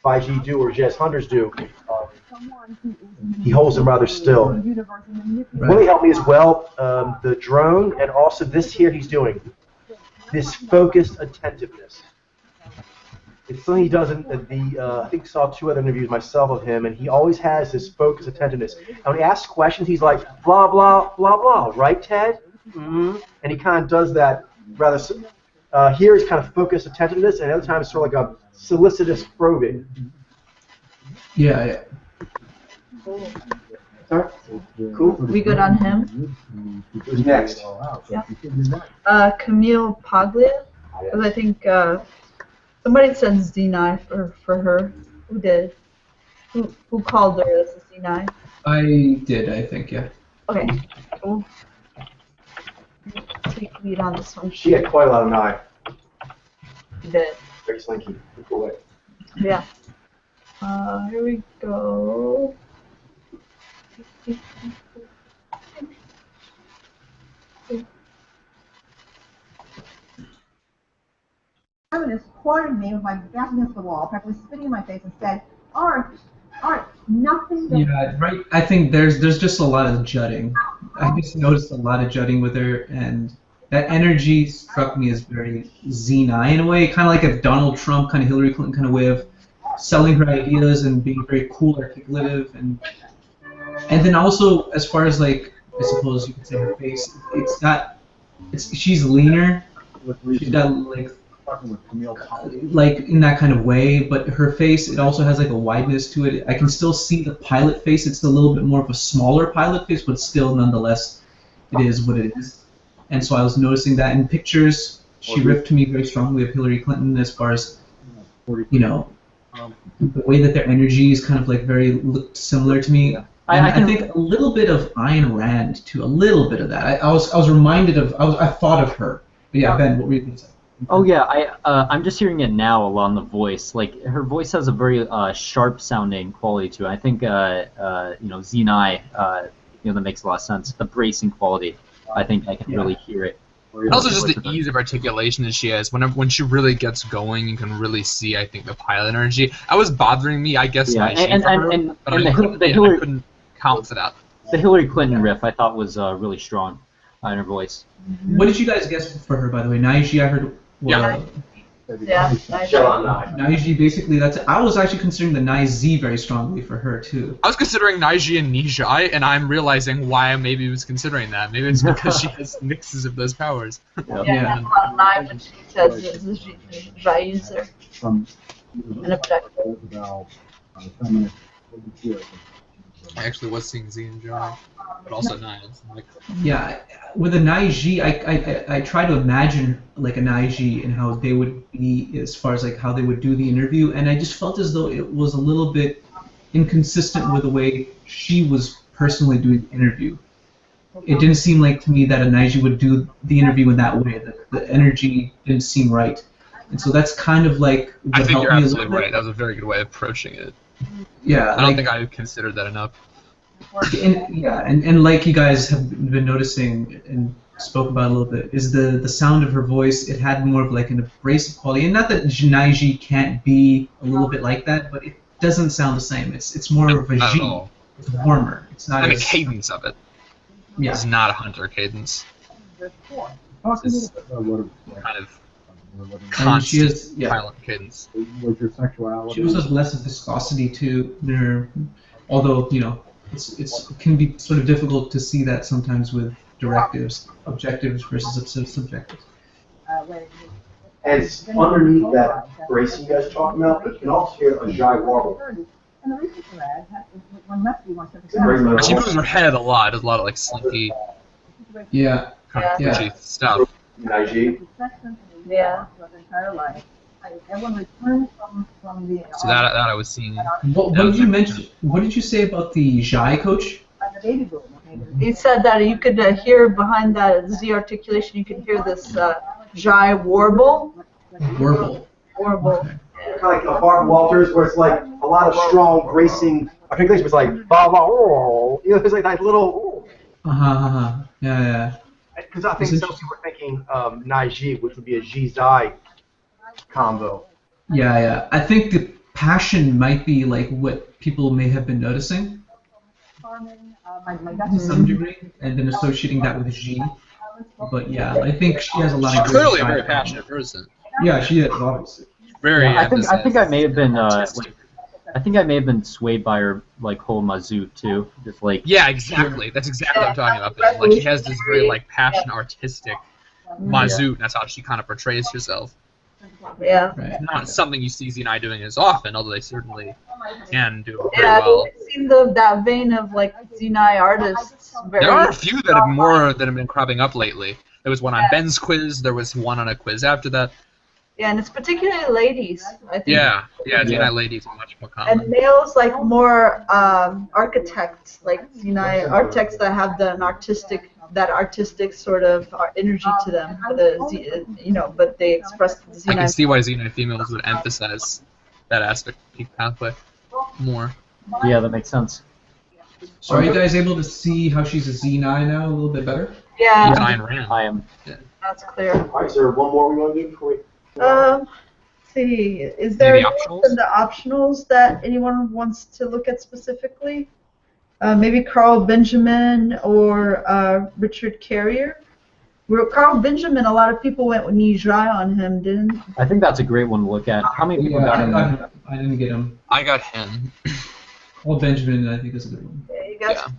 Baiji do or Jazz Hunters do. He holds them rather still. Really helped me as well, the drone and also this here he's doing. This focused attentiveness. It's something he does in I think saw 2 other interviews myself of him, and he always has this focused attentiveness. And when he asks questions, he's like, blah, blah, blah, blah, right, Ted? Mm-hmm. And he kind of does that rather, here is kind of focused attentiveness, and other times it's sort of like a solicitous probing. yeah. Sorry? Cool. We good on him? Who's next? Camille Paglia, because I think somebody said Z9 for her. Who did? Who called her as a Z9? I did, I think, yeah. Okay, cool. Take lead on this one. She had quite a lot of eye. She did. Very slinky. Cool way. Yeah. Here we go. Feminist cornered me with my back against the wall, practically spitting in my face, and said, Art, nothing. Yeah, right. I think there's just a lot of jutting. I just noticed a lot of jutting with her, and that energy struck me as very Xena in a way, kind of like a Donald Trump, kind of Hillary Clinton kind of way of selling her ideas and being very cool, articulative, and then also as far as like I suppose you could say her face, she's leaner. She's got like in that kind of way, but her face, it also has like a wideness to it. I can still see the pilot face. It's a little bit more of a smaller pilot face, but still nonetheless it is what it is. And so I was noticing that in pictures she ripped me very strongly of Hillary Clinton as far as the way that their energy is kind of like very looked similar to me. And I think a little bit of Ayn Rand too, a little bit of that. I was reminded of I thought of her. But yeah, Ben, what were you going to say? Oh yeah, I'm just hearing it now along the voice. Like her voice has a very sharp sounding quality to it. I think Xenai, that makes a lot of sense. The bracing quality, I think I can really hear it. And also just the ease of articulation that she has. When she really gets going, you can really see, I think, the pilot energy. That was bothering me, I guess, but I couldn't count for that. The Hillary Clinton riff I thought was really strong in her voice. What did you guys guess for her, by the way? Naiji, I heard. Yeah. Yeah, Naiji, basically, I was actually considering the Nai-Z very strongly for her, too. I was considering Naiji and Nijai, and I'm realizing why I maybe was considering that. Maybe it's because she has mixes of those powers. Yeah, a lot of Nai when she says it's a Jai user. An objective. I actually was seeing Z and Jai, but also Nai. Yeah, with a Naiji, I try to imagine like a Naiji and how they would be as far as like how they would do the interview, and I just felt as though it was a little bit inconsistent with the way she was personally doing the interview. It didn't seem like to me that a Naiji would do the interview in that way. The energy didn't seem right, and so that's kind of like. I think you're absolutely right. That was a very good way of approaching it. Yeah, I don't think I considered that enough. And like you guys have been noticing and spoke about a little bit, is the sound of her voice. It had more of like an abrasive quality, and not that Naiji can't be a little bit like that, but it doesn't sound the same. It's more of a G. It's warmer. It's not. And the cadence of it. Yeah. It's not a hunter cadence. It's kind of constant silent cadence. Was your sexuality? She also has less of viscosity too. Although it can be sort of difficult to see that sometimes with directives, objectives versus subjectives. And it's underneath that bracing you guys are talking about, but you can also hear a Jai warble. She moves her head a lot. Does a lot of like slinky, Yeah. stuff. Naiji. Yeah. So that I was seeing. What did you mention? What did you say about the Jai coach? He said that you could hear behind that Z articulation, you could hear this Jai warble. Warble. Warble. Kind of like a Bart Walters, where it's like a lot of strong bracing articulation. It's like ba ba oh, it's like that little. Yeah. Because I think some people were thinking Naiji, which would be a Ji-Zai combo. Yeah. I think the passion might be like what people may have been noticing to some degree, and then associating that with G. But yeah, I think she has a lot of. She's clearly a very passionate person. Yeah, she is obviously. Very. I think I may have been I think I may have been swayed by her like whole Mazoot too. Just like. Yeah, exactly. That's exactly what I'm talking about. Like she has this very like passionate, artistic Mazoot, and that's how she kind of portrays herself. Yeah. Right. Not something you see Z and I doing as often, although they certainly can do it very well. I've seen that vein of like Zenai artists. There are a few that have been cropping up lately. There was one on Ben's quiz. There was one on a quiz after that. Yeah, and it's particularly ladies, I think. Yeah, Zenai ladies are much more common. And males like more architects, like Zenai architects that have that artistic sort of energy to them. But they express the Zenai. I can see why Zenai females would emphasize that aspect of peak pathway more. Yeah, that makes sense. So are you guys able to see how she's a Z9 now a little bit better? Yeah. I am. Yeah. That's clear. All right, is there one more we want to do before we? Let's see. Is there any in the optionals that anyone wants to look at specifically? Maybe Carl Benjamin or Richard Carrier. Carl Benjamin, a lot of people went with Nijai on him, didn't? I think that's a great one to look at. How many people got him? I didn't get him. I got him. Carl Benjamin, I think, is a good one. Yeah, you got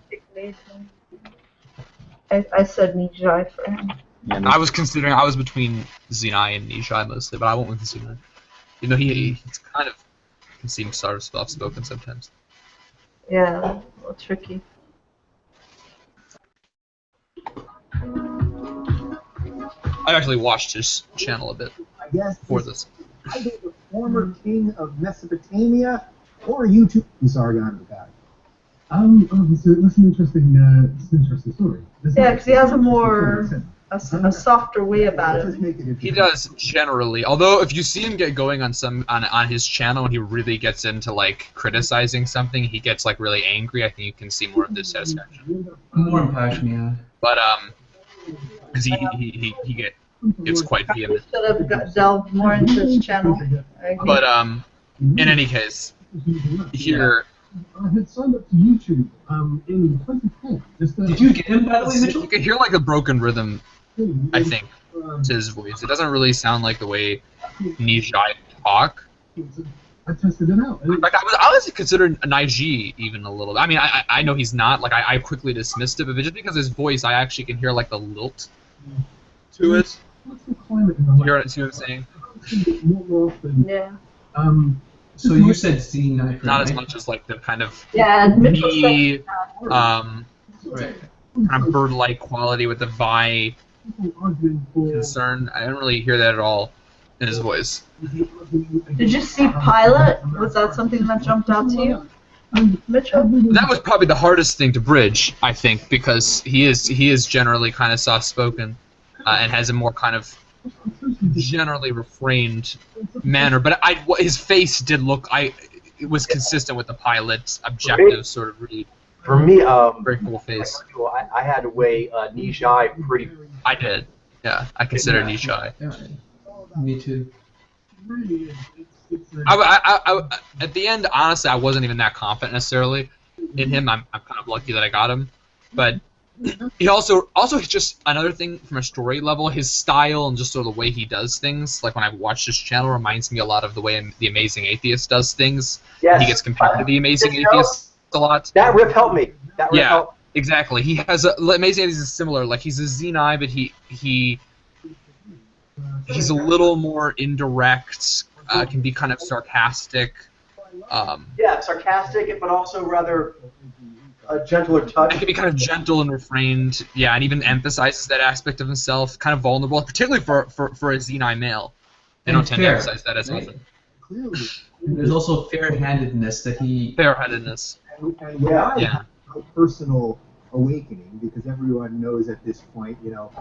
I said Nijai for him. Yeah, I was between Zenai and Nijai mostly, but I went with Zenai. You know, he's kind of can seem sort of soft-spoken sometimes. Yeah, a little tricky. I actually watched his channel a bit for this. Either the former king of Mesopotamia or YouTube. I'm sorry, I got it back. That's an interesting story. Yeah, because he has a softer way about it. He does generally, although if you see him get going on his channel and he really gets into like criticizing something, he gets like really angry. I think you can see more of this satisfaction. More passion, yeah. But because he gets quite vehement. Should have delved more into his channel. But in any case, here. I had signed up to YouTube in 2010. Did you get him, by the way, Mitchell? You can hear like a broken rhythm, I think, to his voice. It doesn't really sound like the way Nijai talk. I tested it out. Like I was considered Niji even a little bit. I mean, I know he's not. Like I quickly dismissed it, but just because of his voice, I actually can hear like the lilt to it. What's the climate in the See what I'm saying? more often. Yeah. So you said Z9. Not as much as like the kind of Mitchell said, right. kind of bird-like quality with the Vi concern. I don't really hear that at all in his voice. Did you see Pilot? Was that something that jumped out to you, Mitchell? That was probably the hardest thing to bridge, I think, because he is generally kind of soft-spoken and has a more kind of generally refrained manner. But his face did look. It was consistent with the Pilot's objective sort of really. For me, very cool face. I had to weigh Nijai pretty. I did. Yeah, I consider Nijai. Yeah. Me too. At the end, honestly, I wasn't even that confident necessarily in him. I'm kind of lucky that I got him, but he also just another thing from a story level, his style and just sort of the way he does things. Like when I watched his channel, reminds me a lot of the way the Amazing Atheist does things. Yes. He gets compared to the Amazing Atheist a lot. That rip helped me. That rip helped. Exactly. He has Amazing Atheist is similar. Like he's a Xenai, but he's a little more indirect. Can be kind of sarcastic. Sarcastic, but also rather a gentler touch. It can be kind of gentle and refrained. Yeah, and even emphasizes that aspect of himself. Kind of vulnerable, particularly for a Xenai male. They don't tend to emphasize that as often. There's also fair-handedness that he. Fair-handedness. And I have a personal awakening, because everyone knows at this point,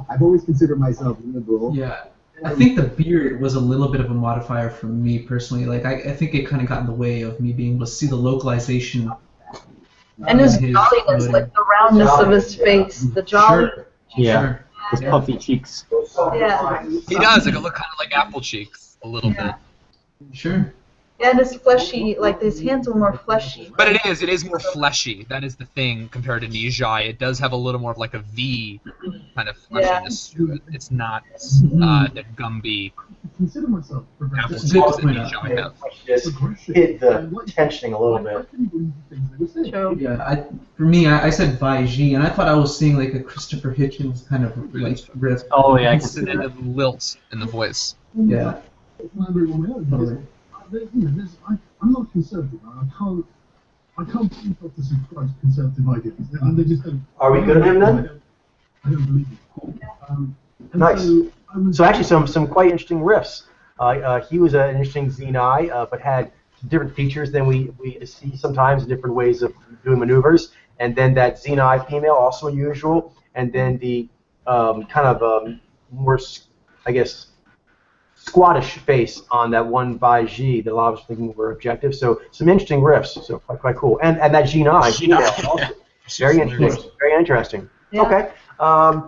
I've always considered myself liberal. Yeah. I think the beard was a little bit of a modifier for me personally. Like I think it kind of got in the way of me being able to see the localization. And his jolliness, like the roundness of his face, the jolly. Sure. Yeah. His puffy cheeks. Yeah. He does. It can look kind of like apple cheeks a little bit. Sure. Yeah, and his fleshy, like his hands were more fleshy. But it is more fleshy. That is the thing compared to Nijai. It does have a little more of like a V kind of fleshiness to it. It's not the Gumby. Consider myself apple Just cheeks to that point out. Nijai have. Just hit the tensioning a little bit. True. Yeah, for me, I said Vaiji, and I thought I was seeing like a Christopher Hitchens kind of like riff. Oh yeah, I can It's see the that. lilt in the voice. Yeah. Totally. I'm not conservative. I can't keep up to subscribe to conservative ideas. They just don't. Are we good at him then? I don't believe it. Nice. So actually, some quite interesting riffs. He was an interesting Xenai, but had different features than we see sometimes, different ways of doing maneuvers. And then that Xenai female, also unusual. And then the kind of more, I guess, squattish face on that one by G that a lot of us thinking were objective. So some interesting riffs. So quite cool. And that G9 female also. Very interesting. Very interesting. Yeah. Okay.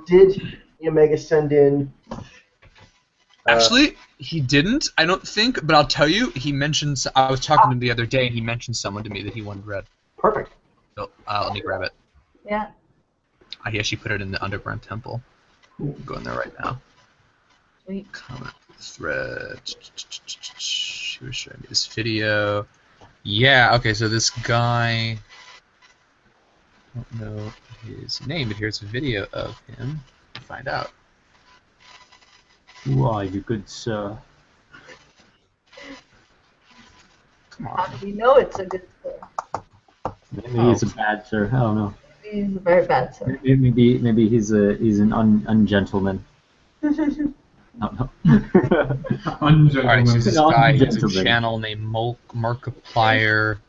Did Omega send in? Actually, he didn't, I don't think, but I'll tell you, he mentioned, I was talking to him the other day, and he mentioned someone to me that he wanted read. Perfect. So, let me grab it. Yeah. He actually put it in the Underground Temple. I'm going there right now. Sweet. Comment thread. He was showing me this video. Yeah, okay, so this guy, I don't know his name, but here's a video of him. Find out. Who are you, good sir? Come How on. do we know it's a good sir? Maybe he's a bad sir. I don't know. He's a very bad sir. Maybe he's an ungentleman. No. Alright, so this No, guy has a gentleman. channel named Markiplier.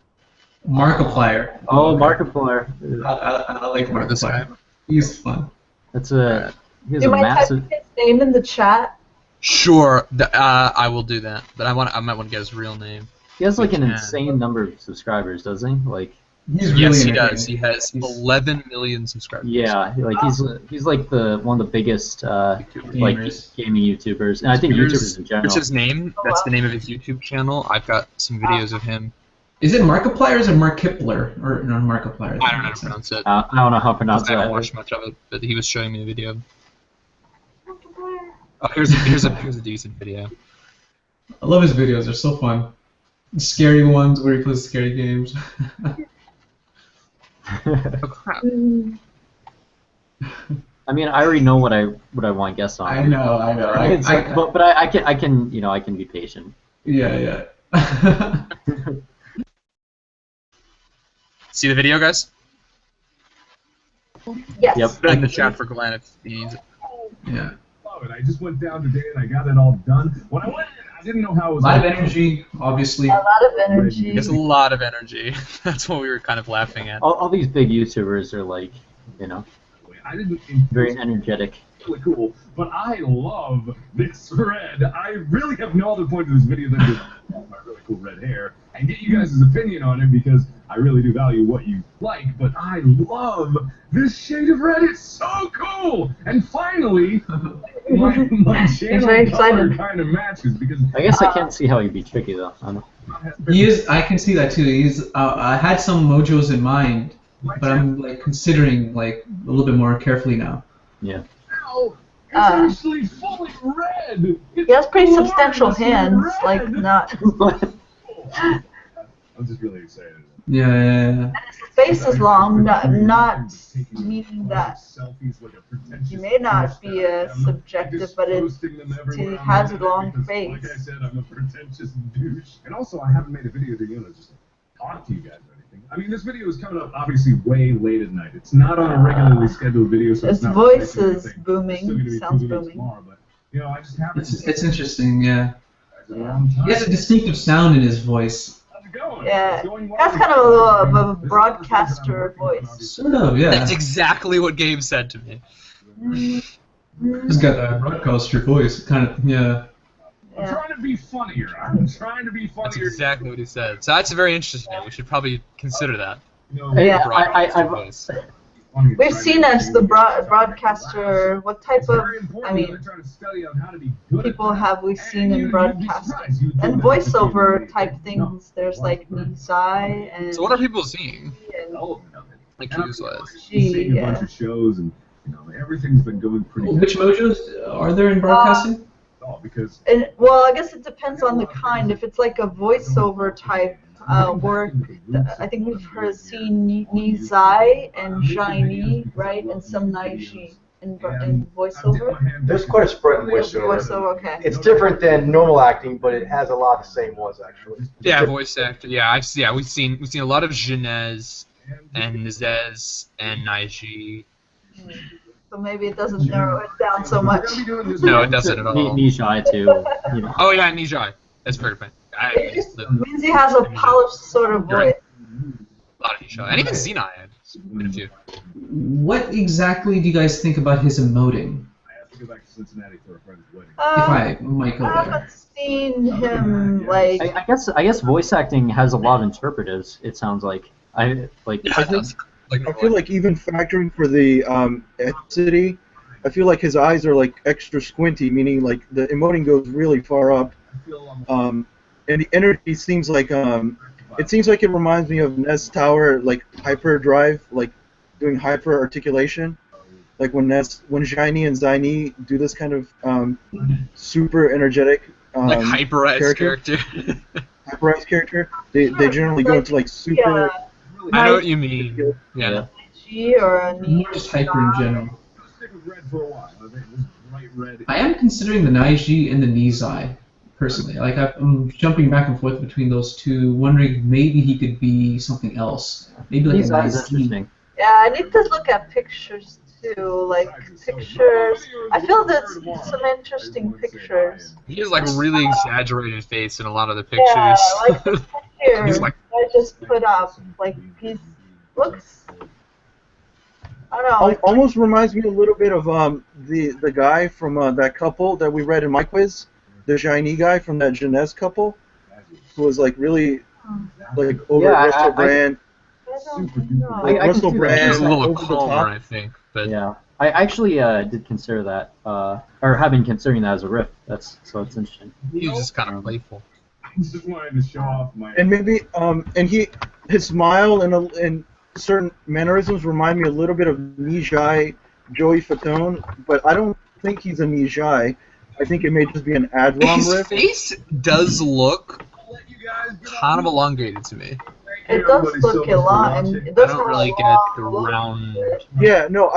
Markiplier. Oh, Markiplier. I like What this guy? Markiplier. He's fun. That's a. He has You a might massive. type his name in the chat. Sure, I will do that, but I might want to get his real name. He has like an Yeah. insane number of subscribers, doesn't he? Like He's really Yes, he entertaining. does. He has He's 11 million subscribers. Yeah, like he's like one of the biggest like gamers. gaming YouTubers, and I think YouTubers in general. Here's his name. That's the name of his YouTube channel. I've got some videos of him. Is it Markiplier or is it Markiplier? Or no, Markiplier. I don't know how to pronounce it. I don't know how to pronounce I that. don't watch much of it, but he was showing me the video. Oh, here's a decent video. I love his videos. They're so fun. The scary ones where he plays scary games. Oh crap! I mean, I already know what I want guests on. I know. But I can I can be patient. Yeah. See the video, guys? Yes. Yep. Put it in the chat for Glenn if he needs it. Yeah. Love it. I just went down today and I got it all done. When I went in, I didn't know how it was. A lot of energy, obviously. A lot of energy. It's a lot of energy. That's what we were kind of laughing at. All these big YouTubers are like, I didn't. very energetic. Really cool, but I love this red. I really have no other point to this video than just my really cool red hair and get you guys' opinion on it because I really do value what you like. But I love this shade of red. It's so cool. And finally, my channel color kind of matches because I guess I can't see how he'd be tricky though. I don't know. He is. I can see that too. He's. I had some mojos in mind, but I'm like considering like a little bit more carefully now. Yeah. Ow, it's actually fully red. He has pretty substantial hands, like not. I'm just really excited. Yeah. His face is long, not meaning that he may not be subjective, but he has a long face. Like I said, I'm a pretentious douche. And also, I haven't made a video to just talk to you guys or anything. I mean, this video is coming up obviously way late at night. It's not on a regularly scheduled video, so his it's not voice is booming. Sounds booming. Tomorrow, but, I just haven't. It's interesting. Yeah. He has a distinctive sound in his voice. Yeah, that's kind of a little of a broadcaster voice. Sort of, yeah. That's exactly what Gabe said to me. He's got that broadcaster voice, kind of, yeah. I'm trying to be funnier. That's exactly what he said. So that's very interesting. We should probably consider that. Yeah, we've seen as the broadcaster. What type of? I mean, people have we seen in broadcasting and voiceover type things? There's like Nizai and. So what are people seeing? Like seeing a bunch of shows and everything's been going pretty good. Which mojos are there in broadcasting? Well, I guess it depends on the kind. If it's like a voiceover type work, I think we've seen Nizai and Shiny, right, and some Naiji in voiceover. There's quite a spread in voiceover. Voiceover, okay. It's different than normal acting, but it has a lot of the same ones actually. Yeah, voice actor. Yeah, we've seen a lot of Genez and Nizez and Naiji. So maybe it doesn't narrow it down so much. No, it doesn't at all. Nijai too. Oh yeah, Nijai. That's very funny. It means he has a polished sort of voice. A lot of Nijai. And even Xenai had been a few. What exactly do you guys think about his emoting? I have to go back to Cincinnati for a friend's wedding. If I might go I there. haven't seen him like. I guess voice acting has a lot of interpretatives. It sounds like I feel like even factoring for the ethnicity, I feel like his eyes are like extra squinty, meaning like the emoting goes really far up, and the energy seems like it reminds me of Nez Tower, like hyperdrive, like doing hyper articulation, like when Shiny and Zaini do this kind of super energetic like hyperized character. Hyperized character. They generally go into like super. Yeah. I know what you mean. Yeah. Or a More just hyper in general. I am considering the Naiji and the Nizai, personally. Like I'm jumping back and forth between those two, wondering maybe he could be something else. Maybe like a nice interesting. Yeah, I need to look at pictures too, like pictures. I feel there's some interesting pictures. He has like a really exaggerated face in a lot of the pictures. Yeah, like the picture He's like, I just put up, like he looks. I don't know. Almost reminds me a little bit of the guy from that couple that we read in my quiz, the Shiny guy from that Genez couple, who was like really like over brand. super duper. know. I can Russell see that. Brand, He's a little over the top. calmer, I think. But Yeah, I actually did consider that, or have been considering that as a riff. So it's interesting. he was just kind of playful. I just wanted to show off my. And maybe his smile and certain mannerisms remind me a little bit of Nijai Joey Fatone, but I don't think he's a Nijai. I think it may just be an Adrom His riff. face does look kind of elongated to me. It does look a lot, and it I does don't have really a get long the look. round. Yeah, no,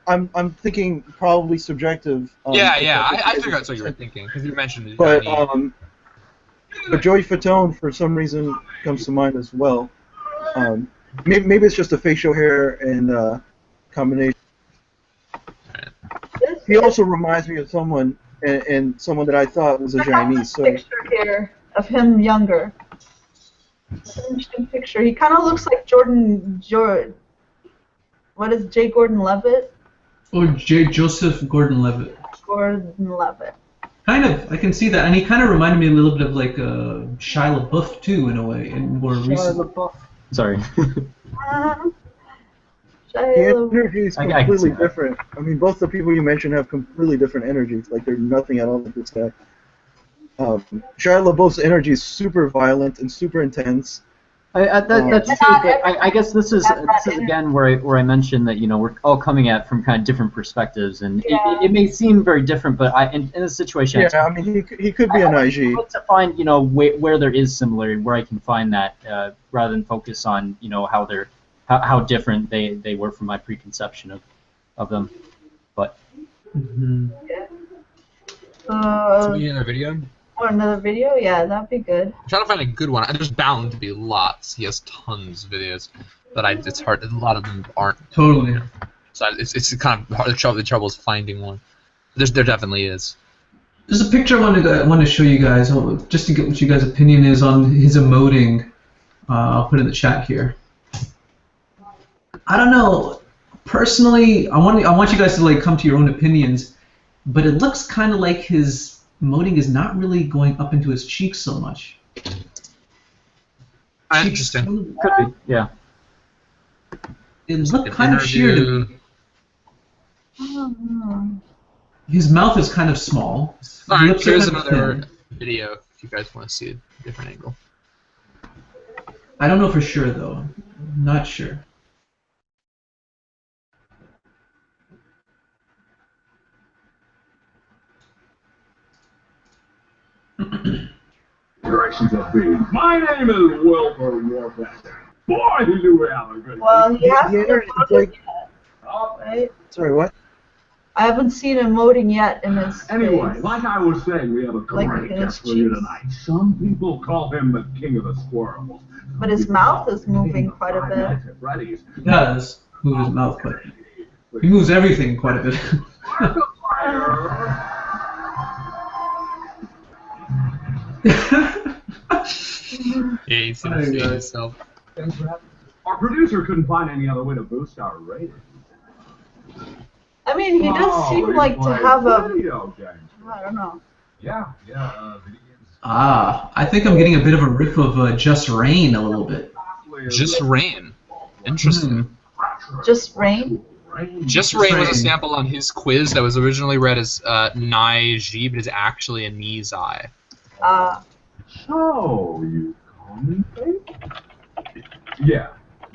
I'm thinking probably subjective. Yeah. I figured that's what you were thinking because you mentioned it. But Joey Fatone for some reason comes to mind as well. Maybe it's just a facial hair and combination. He also reminds me of someone and someone that I thought was a I have Chinese. this So picture here of him younger. It's an interesting picture. He kind of looks like what is J. Gordon Levitt? Or J. Joseph Gordon-Levitt. Gordon Levitt. Kind of, I can see that, and he kind of reminded me a little bit of like Shia LaBeouf too, in a way, and more recent. Sorry. the energy is I can see completely that. different. I mean, both the people you mentioned have completely different energies. Like they're nothing at all like this guy. Shia LaBeouf's energy is super violent and super intense. That's true, but I guess this is again where I mentioned that we're all coming at from kind of different perspectives, and it may seem very different, but in this situation, Yeah, I mean he could be an IG. to find where there is similarity, where I can find that rather than focus on how different they were from my preconception of them. But So we need another video? Or another video? Yeah, that'd be good. I'm trying to find a good one. There's bound to be lots. He has tons of videos, but it's hard. A lot of them aren't. Totally. So it's kind of hard. The trouble is finding one. There definitely is. There's a picture I wanted to show you guys, just to get what you guys' opinion is on his emoting. I'll put it in the chat here. I don't know. Personally, I want you guys to come to your own opinions, but it looks kind of like his emoting is not really going up into his cheeks so much. Interesting. could be, yeah. It looked kind of sheer to me. His mouth is kind of small. All right, Lips are here's kind of another thin. video if you guys want to see a different angle. I don't know for sure though. I'm not sure. Directions of B. My name is Wilbur Warfactor. Boy, do we have a good Well, he hasn't it's emoted like- yet, right? Sorry, what? I haven't seen emoting yet in his Anyway, face. like I was saying, we have a Like great in his guest for you cheeks. tonight. Some people call him the king of the squirrels. But his mouth is moving quite a bit. He does move his mouth, but he moves everything quite a bit. Yeah, you see the face itself. Our producer couldn't find any other way to boost our ratings. I mean, he does seem like to have a, video games. I don't know. Yeah, video games. I think I'm getting a bit of a riff of Just Rain a little bit. Just Rain. Interesting. Just rain? Just Rain was a Rain. sample on his quiz that was originally read as Nai Ji, but is actually a Nizai. So, you call me fake? Yeah.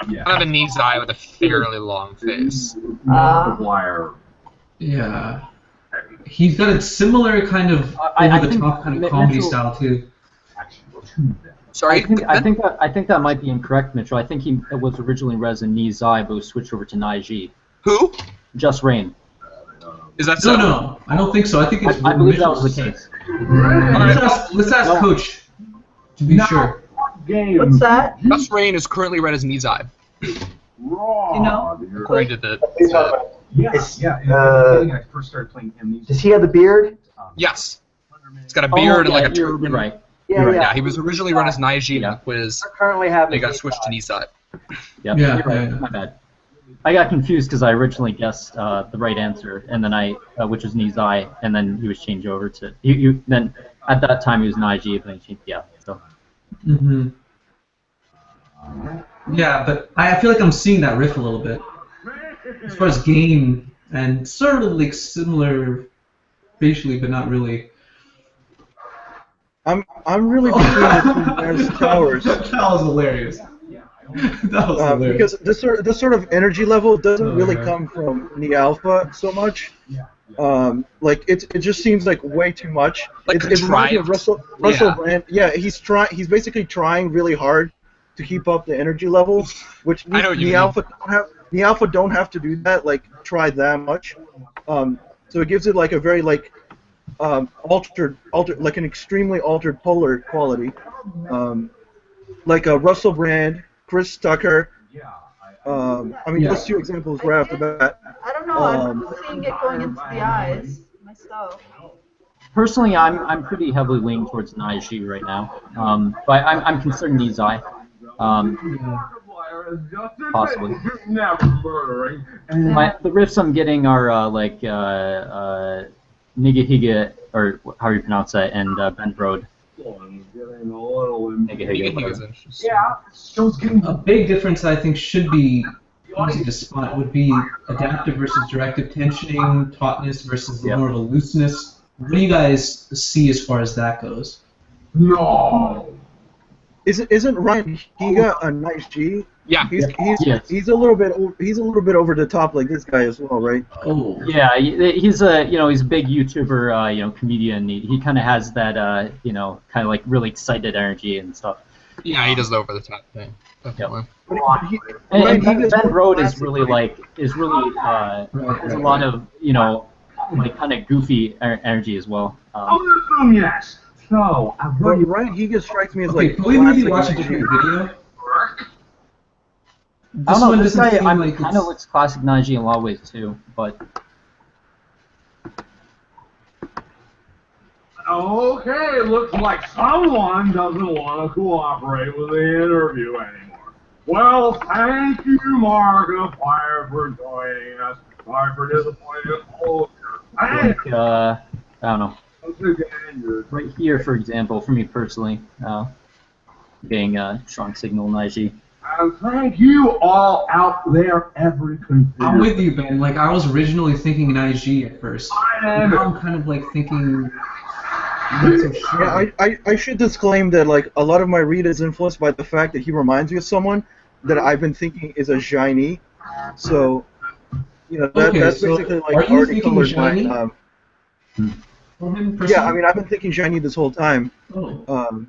Yeah. Kind of a Nizai with a fairly long face. Markiplier. Yeah. He's got a similar kind of I over the think top kind of comedy Mitchell- style too. Sorry, I think that might be incorrect, Mitchell. I think it was originally read as a Nizai, but was switched over to Naiji. Who? Just Rain. Is that so? No, I don't think so. I think it's. I believe that was the case. Let's ask Coach to be sure. What's that? Just Rain is currently read as Nizai, Raw. You know? according to the. When I first started playing Amnesia. Does he have the beard? Yes. He's got a beard and like a you're turban. right. Yeah, he was originally run as Naiji in Yeah. the quiz. I currently have. They got switched to Nizai. Yep, Yeah, you're right. yeah. My bad. I got confused because I originally guessed the right answer, and then which was Nizai, and then he was changed over to then at that time he was Naiji, but then he changed, yeah. So Mm-hmm. Yeah, but I feel like I'm seeing that riff a little bit. As far as game and sort of like similar facially, but not really. I'm really between the two Naz towers. That was hilarious. That was hilarious. Because this sort of energy level doesn't Oh, really yeah. come from the alpha so much. Like it just seems like way too much. Like It reminds me of contrived. Russell Yeah. Brand. Yeah, he's basically trying really hard to keep up the energy level, which I know what you the mean. alpha don't have to do that. Like try that much. So it gives it like a very like altered like an extremely altered polar quality. Like Russell Brand, Chris Tucker. I mean, Yeah. those two examples right off the bat. I don't know. I'm not seeing it going into the eyes myself. Personally, I'm pretty heavily leaning towards Naiji right now. But I'm considering Nizai. Possibly. The riffs I'm getting are like Nigahiga, or how do you pronounce that, and Ben Brode. A big difference I think should be easy to spot would be adaptive versus directive tensioning, tautness versus more of a looseness. What do you guys see as far as that goes? No. Isn't Ryan Higa a nice G? Yeah. He's a little bit over the top like this guy as well, right? Oh. Yeah, he's a he's a big YouTuber, comedian. He kind of has that kind of like really excited energy and stuff. Yeah, he does the over the top thing. Definitely. And Ben Brode is really has a lot of like kind of goofy energy as well. Yes. So I've heard Ryan Higa strikes me as Okay, like. can we maybe classic watch a Nigeria. different video? I don't know. one This doesn't guy seem like kind of it's- looks classic Naji in a lot of ways too, but Okay, looks like someone doesn't want to cooperate with the interview anymore. Well, thank you, Markiplier, for joining us. Sorry for disappointing all of you. I don't know. Again, Right here, for example, for me personally, being a strong signal Naji. and thank you all out there, every computer. I'm with you, Ben. Like, I was originally thinking an IG at first. am. Now I'm kind of like thinking. I'm not so sure. Yeah, I should disclaim that like a lot of my read is influenced by the fact that he reminds me of someone that I've been thinking is a shiny. So, Okay, that's so basically are like you already thinking colored shiny? my. For him Yeah, personally? I mean I've been thinking shiny this whole time. Oh.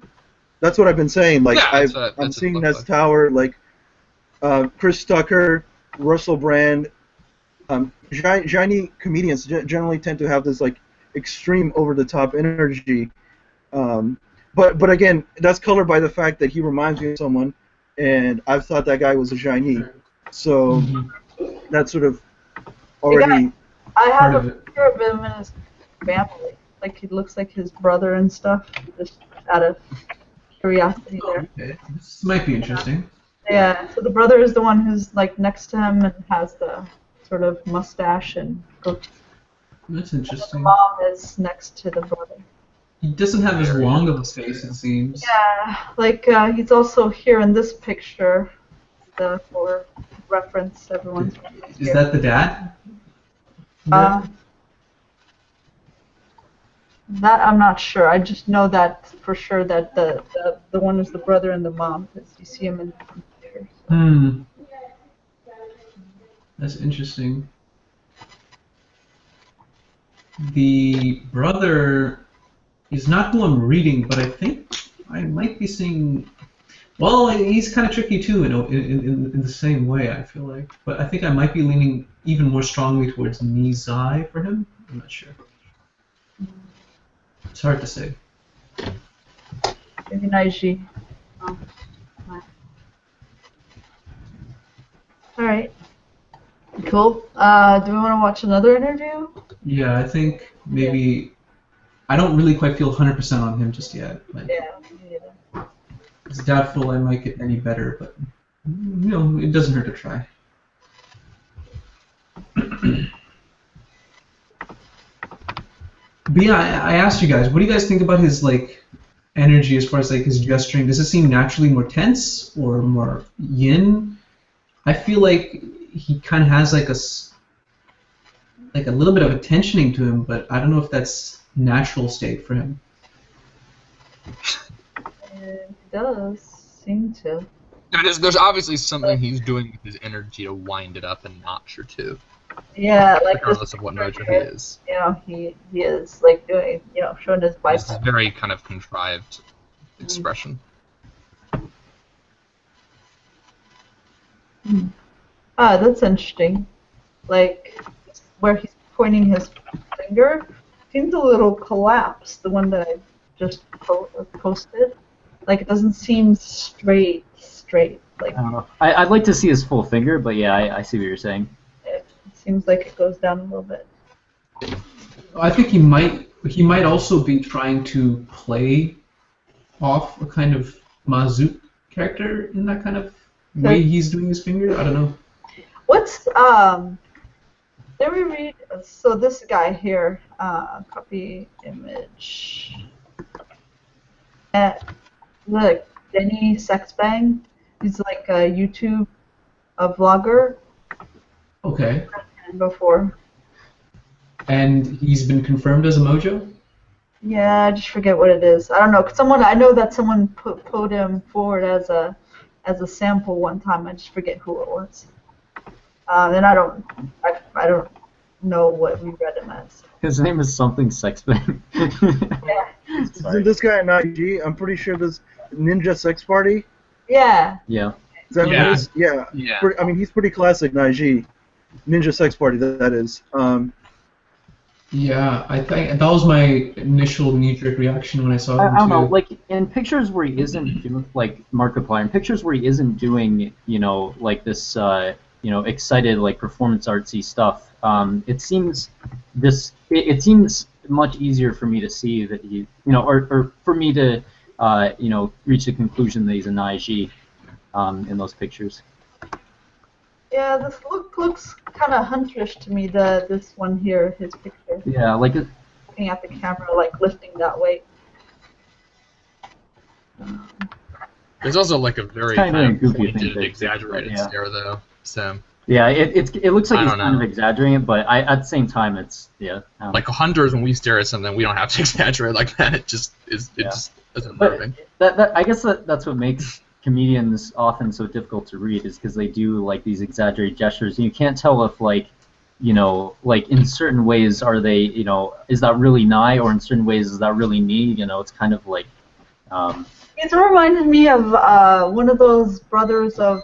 That's what I've been saying. Like Yeah, that's I'm what seeing it Nez looks Tower, like Chris Tucker, Russell Brand. Shiny comedians generally tend to have this like extreme over the top energy. But again, that's colored by the fact that he reminds me of someone, and I've thought that guy was a shiny. So that's sort of already. I have Part a of it. picture of him in his family. Like he looks like his brother and stuff. Just out of curiosity there. Okay. This might be interesting. Yeah. So the brother is the one who's like next to him and has the sort of mustache and goatee. That's The interesting. mom is next to the brother. He doesn't have as long of a face, it seems. Yeah. Like he's also here in this picture. For reference, everyone's. Is that the dad? That I'm not sure. I just know that for sure that the one is the brother and the mom, because you see him in the picture. Hmm. That's interesting. The brother is not who I'm reading, but I think I might be seeing. Well, he's kind of tricky too, in the same way, I feel like. But I think I might be leaning even more strongly towards Nizai for him. I'm not sure. It's hard to say. Maybe Naiji. Oh, right. All right. Cool. Do we want to watch another interview? Yeah, I think maybe. I don't really quite feel 100% on him just yet. Like, Yeah. Me neither. it's doubtful I might get any better, but it doesn't hurt to try. But yeah, I asked you guys, what do you guys think about his like energy as far as like his gesturing? Does it seem naturally more tense or more yin? I feel like he kind of has like a little bit of a tensioning to him, but I don't know if that's natural state for him. It does seem to. There's obviously something he's doing with his energy to wind it up a notch or two. Yeah, like regardless of what mojo he is. You know, he is like doing, you know, showing his biceps. It's a very kind of contrived expression. Ah, that's interesting. Like where he's pointing his finger seems a little collapsed. The one that I just posted, like it doesn't seem straight. Like I don't know. I'd like to see his full finger, but yeah, I see what you're saying. it seems like it goes down a little bit. I think he might also be trying to play off a kind of Mazoot character in that kind of way he's doing his finger. I don't know. What's let me read. So this guy here, copy image. Look, Denny Sexbang. He's like a YouTube vlogger. Okay. Before. And he's been confirmed as a mojo? Yeah, I just forget what it is. I don't know. I know that someone put him forward as a sample one time. I just forget who it was. And I don't know what we read him as. His name is something Sexbang. Yeah. Isn't this guy an IG? I'm pretty sure this Ninja Sex Party. Yeah. Yeah. Is that what it is? Yeah. Yeah. I mean, he's pretty classic in IG. Ninja Sex Party, that is. Yeah, I think that was my initial knee-jerk reaction when I saw him I don't too. know, like in pictures where he isn't doing, like Markiplier, in pictures where he isn't doing, like this, excited like performance artsy stuff. It seems it seems much easier for me to see that he, or for me to, reach the conclusion that he's an IG, in those pictures. Yeah, this looks kind of hunterish to me. This one here, his picture. Yeah, like looking at the camera, like lifting that weight. There's also like a very kind of goofy pointed, thing, exaggerated stare though. So. Yeah, it looks like he's kind of know. exaggerating it, but at the same time, it's like hunters, when we stare at something, we don't have to exaggerate like that. It just is. It just isn't moving. I guess that's what makes comedians often so difficult to read, is because they do like these exaggerated gestures, and you can't tell if like in certain ways are they is that really nigh, or in certain ways is that really knee. It's kind of like. It reminded me of one of those brothers of.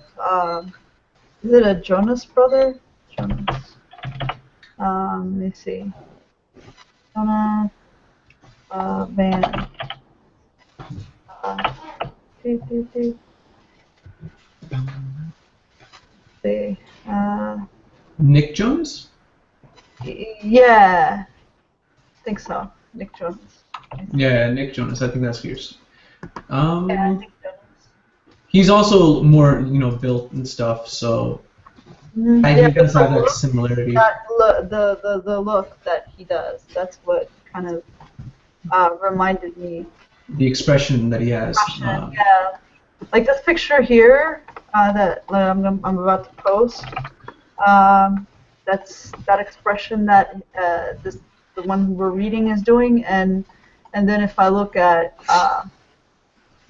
Is it a Jonas brother? Jonas. Let me see. Jonas Van. See. Nick Jonas? Yeah. I think so. Nick Jonas. Yeah, Nick Jonas. I think that's fierce. Yeah, Nick Jonas. He's also more, built and stuff, so I think he does have that similarity. The look that he does, that's what kind of reminded me. The expression that he has. Yeah. Like this picture here that I'm about to post, that's that expression that the one we're reading is doing, and then if I look at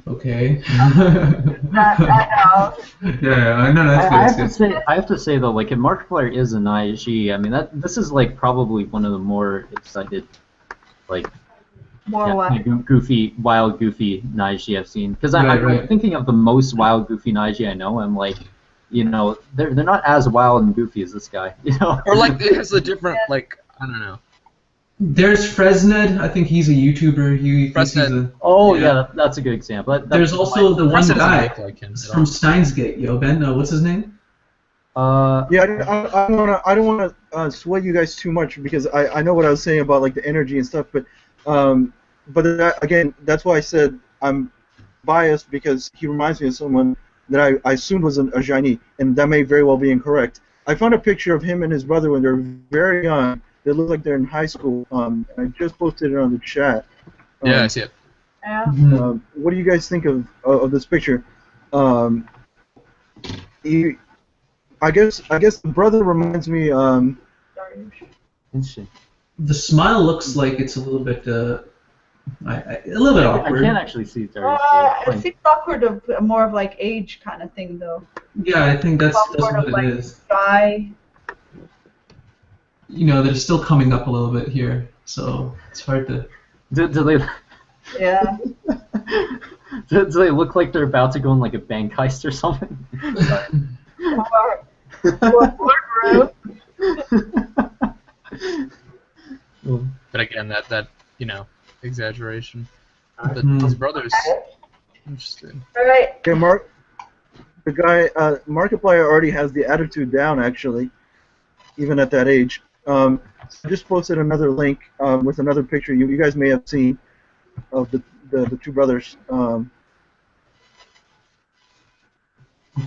okay. I know. Yeah, I know that's good. I have to say though, like if Markiplier is an IG, I mean this is like probably one of the more excited, like wild goofy Naiji I've seen. Because I'm thinking of the most wild goofy Naiji I know. I'm like, they're not as wild and goofy as this guy, Or like it has a different like I don't know. There's Fresned. I think he's a YouTuber. Fresned. That's a good example. There's also the one guy like him from Steins Gate. Ben, what's his name? I don't want to sway you guys too much, because I know what I was saying about like the energy and stuff, but again, that's why I said I'm biased, because he reminds me of someone that I assumed was a Jaini, and that may very well be incorrect. I found a picture of him and his brother when they're very young. They look like they're in high school. And I just posted it on the chat. Yeah, I see it. Yeah. Mhm. What do you guys think of this picture? Um, I guess the brother reminds me. Interesting. The smile looks like it's a little bit, a little bit I awkward. can't actually see Darius. It seems awkward of more of like age kind of thing though. Yeah, I think that's Awkward what of it like is. shy. You know, they're still coming up a little bit here, so it's hard to. Do they Yeah. do they look like they're about to go on like a bank heist or something? Or But again, that exaggeration. But Hmm. his brother's interesting. All right. Okay, the guy Markiplier already has the attitude down actually, even at that age. So I just posted another link with another picture you guys may have seen of the two brothers.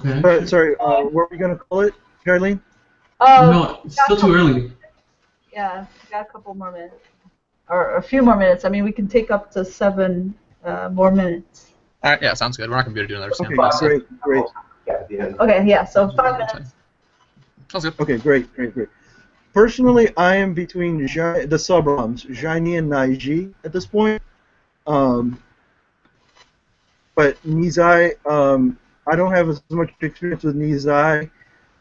Okay. Sorry, what are we gonna call it, Charlene? Oh, No, it's still too early. yeah, we got a couple more minutes. Or a few more minutes. I mean, we can take up to 7 more minutes. All right, yeah, sounds good. We're not gonna be able to do another Okay, sandbox. great. Yeah, at the end. Okay, yeah, so 5 minutes. Sounds good. Okay, great. Personally, I am between the sub-ROMs, Jaini and Naiji at this point. But Nizai, I don't have as much experience with Nizai,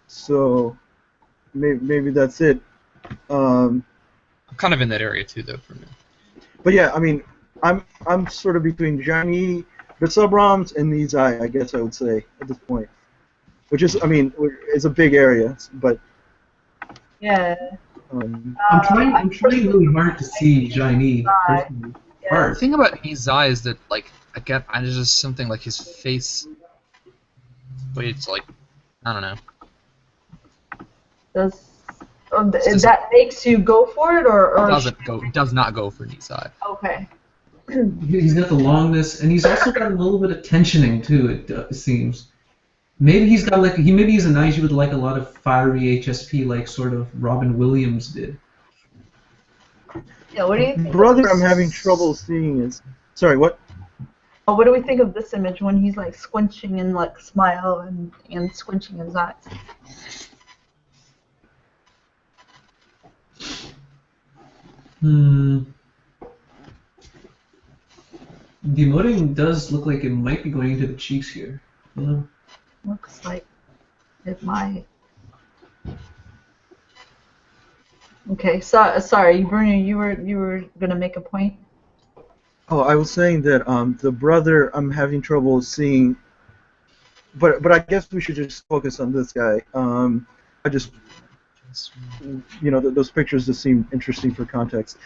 so maybe that's it. I'm kind of in that area too, though, for me. But yeah, I mean, I'm sort of between Jaini, the sub-ROMs, and Nizai, I guess I would say at this point. Which is, I mean, it's a big area, but. Yeah. I'm trying really hard to see Jaini personally. Yeah. The Hard. thing about his eye is that, like, again, there's just something like his face. But it's like, I don't know. That makes you go for it, or Does not go for his eye. Okay. He's got the longness, and he's also got a little bit of tensioning too. It seems. Maybe he's got maybe he's a Naiji with like a lot of fiery HSP, like sort of Robin Williams did. Yeah. What do you think? Brother, I'm having trouble seeing is. Sorry, what? Oh, what do we think of this image when he's like squinching and like smile and squinching his eyes? The emoting does look like it might be going into the cheeks here. Yeah. Looks like it might. Okay, sorry, Bruno, you were gonna make a point. Oh, I was saying that the brother, I'm having trouble seeing. But I guess we should just focus on this guy. I just, those pictures just seem interesting for context.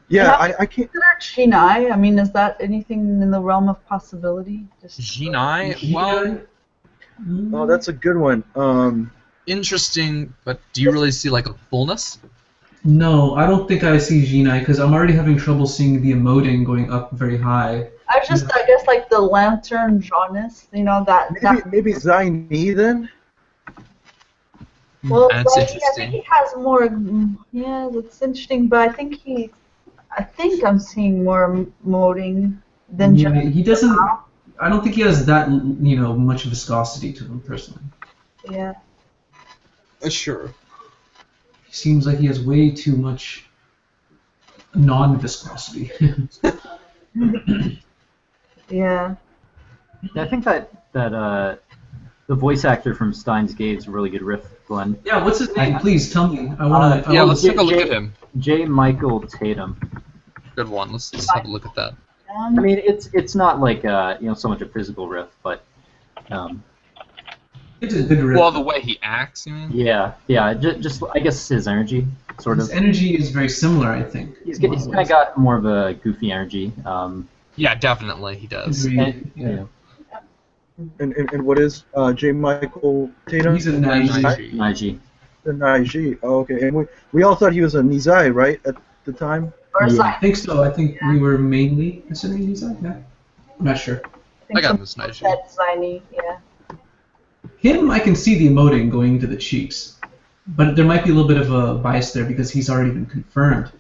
Yeah, I can't. Shinai, I mean, is that anything in the realm of possibility? Jinai? Well, Oh, that's a good one. interesting, but do you really see like a fullness? No, I don't think I see Jinai because I'm already having trouble seeing the emoting going up very high. I guess like the lantern jaundice, Maybe Zaini then. Well, That's I interesting. think he has more. Yeah, that's interesting, but I think I'm seeing more emoting than Yeah, just. he doesn't. I don't think he has that much viscosity to him personally. Yeah. Sure. He seems like he has way too much non-viscosity. Yeah. I think that the voice actor from Steins Gate is a really good riff, Glenn. Yeah, what's his name? Please tell me. I want to. Yeah, let's take a look at him. J. Michael Tatum. Good one. Let's have a look at that. I mean, it's not like so much a physical riff, but It's a good riff. Well, the way he acts, you mean? yeah, just I guess his energy, sort His of. energy is very similar, I think. He's kind of got more of a goofy energy. Yeah, definitely, he does. Agreed, And, yeah. And what is J. Michael Tatum? He's a Naiji. Naiji. The Naiji. Oh, okay. And we all thought he was a Nizai, right, at the time? Or Yeah. I think so. I think we were mainly considering Nizai. Yeah. I'm not sure. I got this nice. That's Ziny, yeah. Him, I can see the emoting going into the cheeks, but there might be a little bit of a bias there because he's already been confirmed.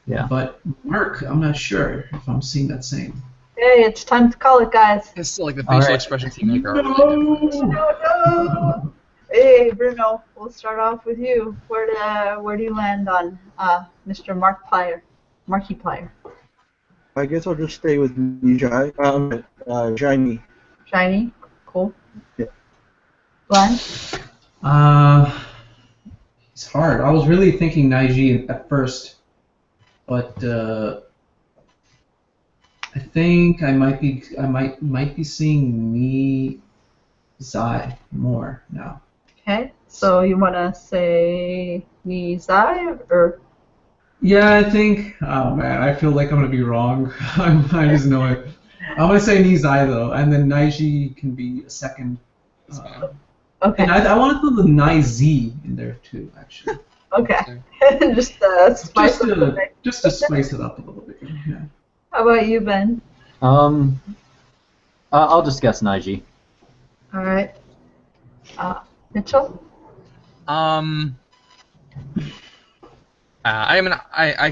Yeah. But Mark, I'm not sure if I'm seeing that same. Hey, it's time to call it, guys. It's still like the All facial right. expression team maker. Are really good for this. No. Hey, Bruno, we'll start off with you. Where do you land on Mr. Markiplier? I guess I'll just stay with Nijai. Shiny. Shiny, cool. Yeah. Glenn? It's hard. I was really thinking Naiji at first, but I think I might be seeing me Zai more now. Okay, so you want to say Nizai or? Yeah, I think. Oh man, I feel like I'm gonna be wrong. I just know it. I'm gonna say Nizai though, and then Naiji can be a second. Okay. And I want to throw the Nai-Z in there too, actually. Okay. Just spice it up a bit. Just to spice it up a little bit. Yeah. How about you, Ben? I'll just guess Naiji. All right. Mitchell? I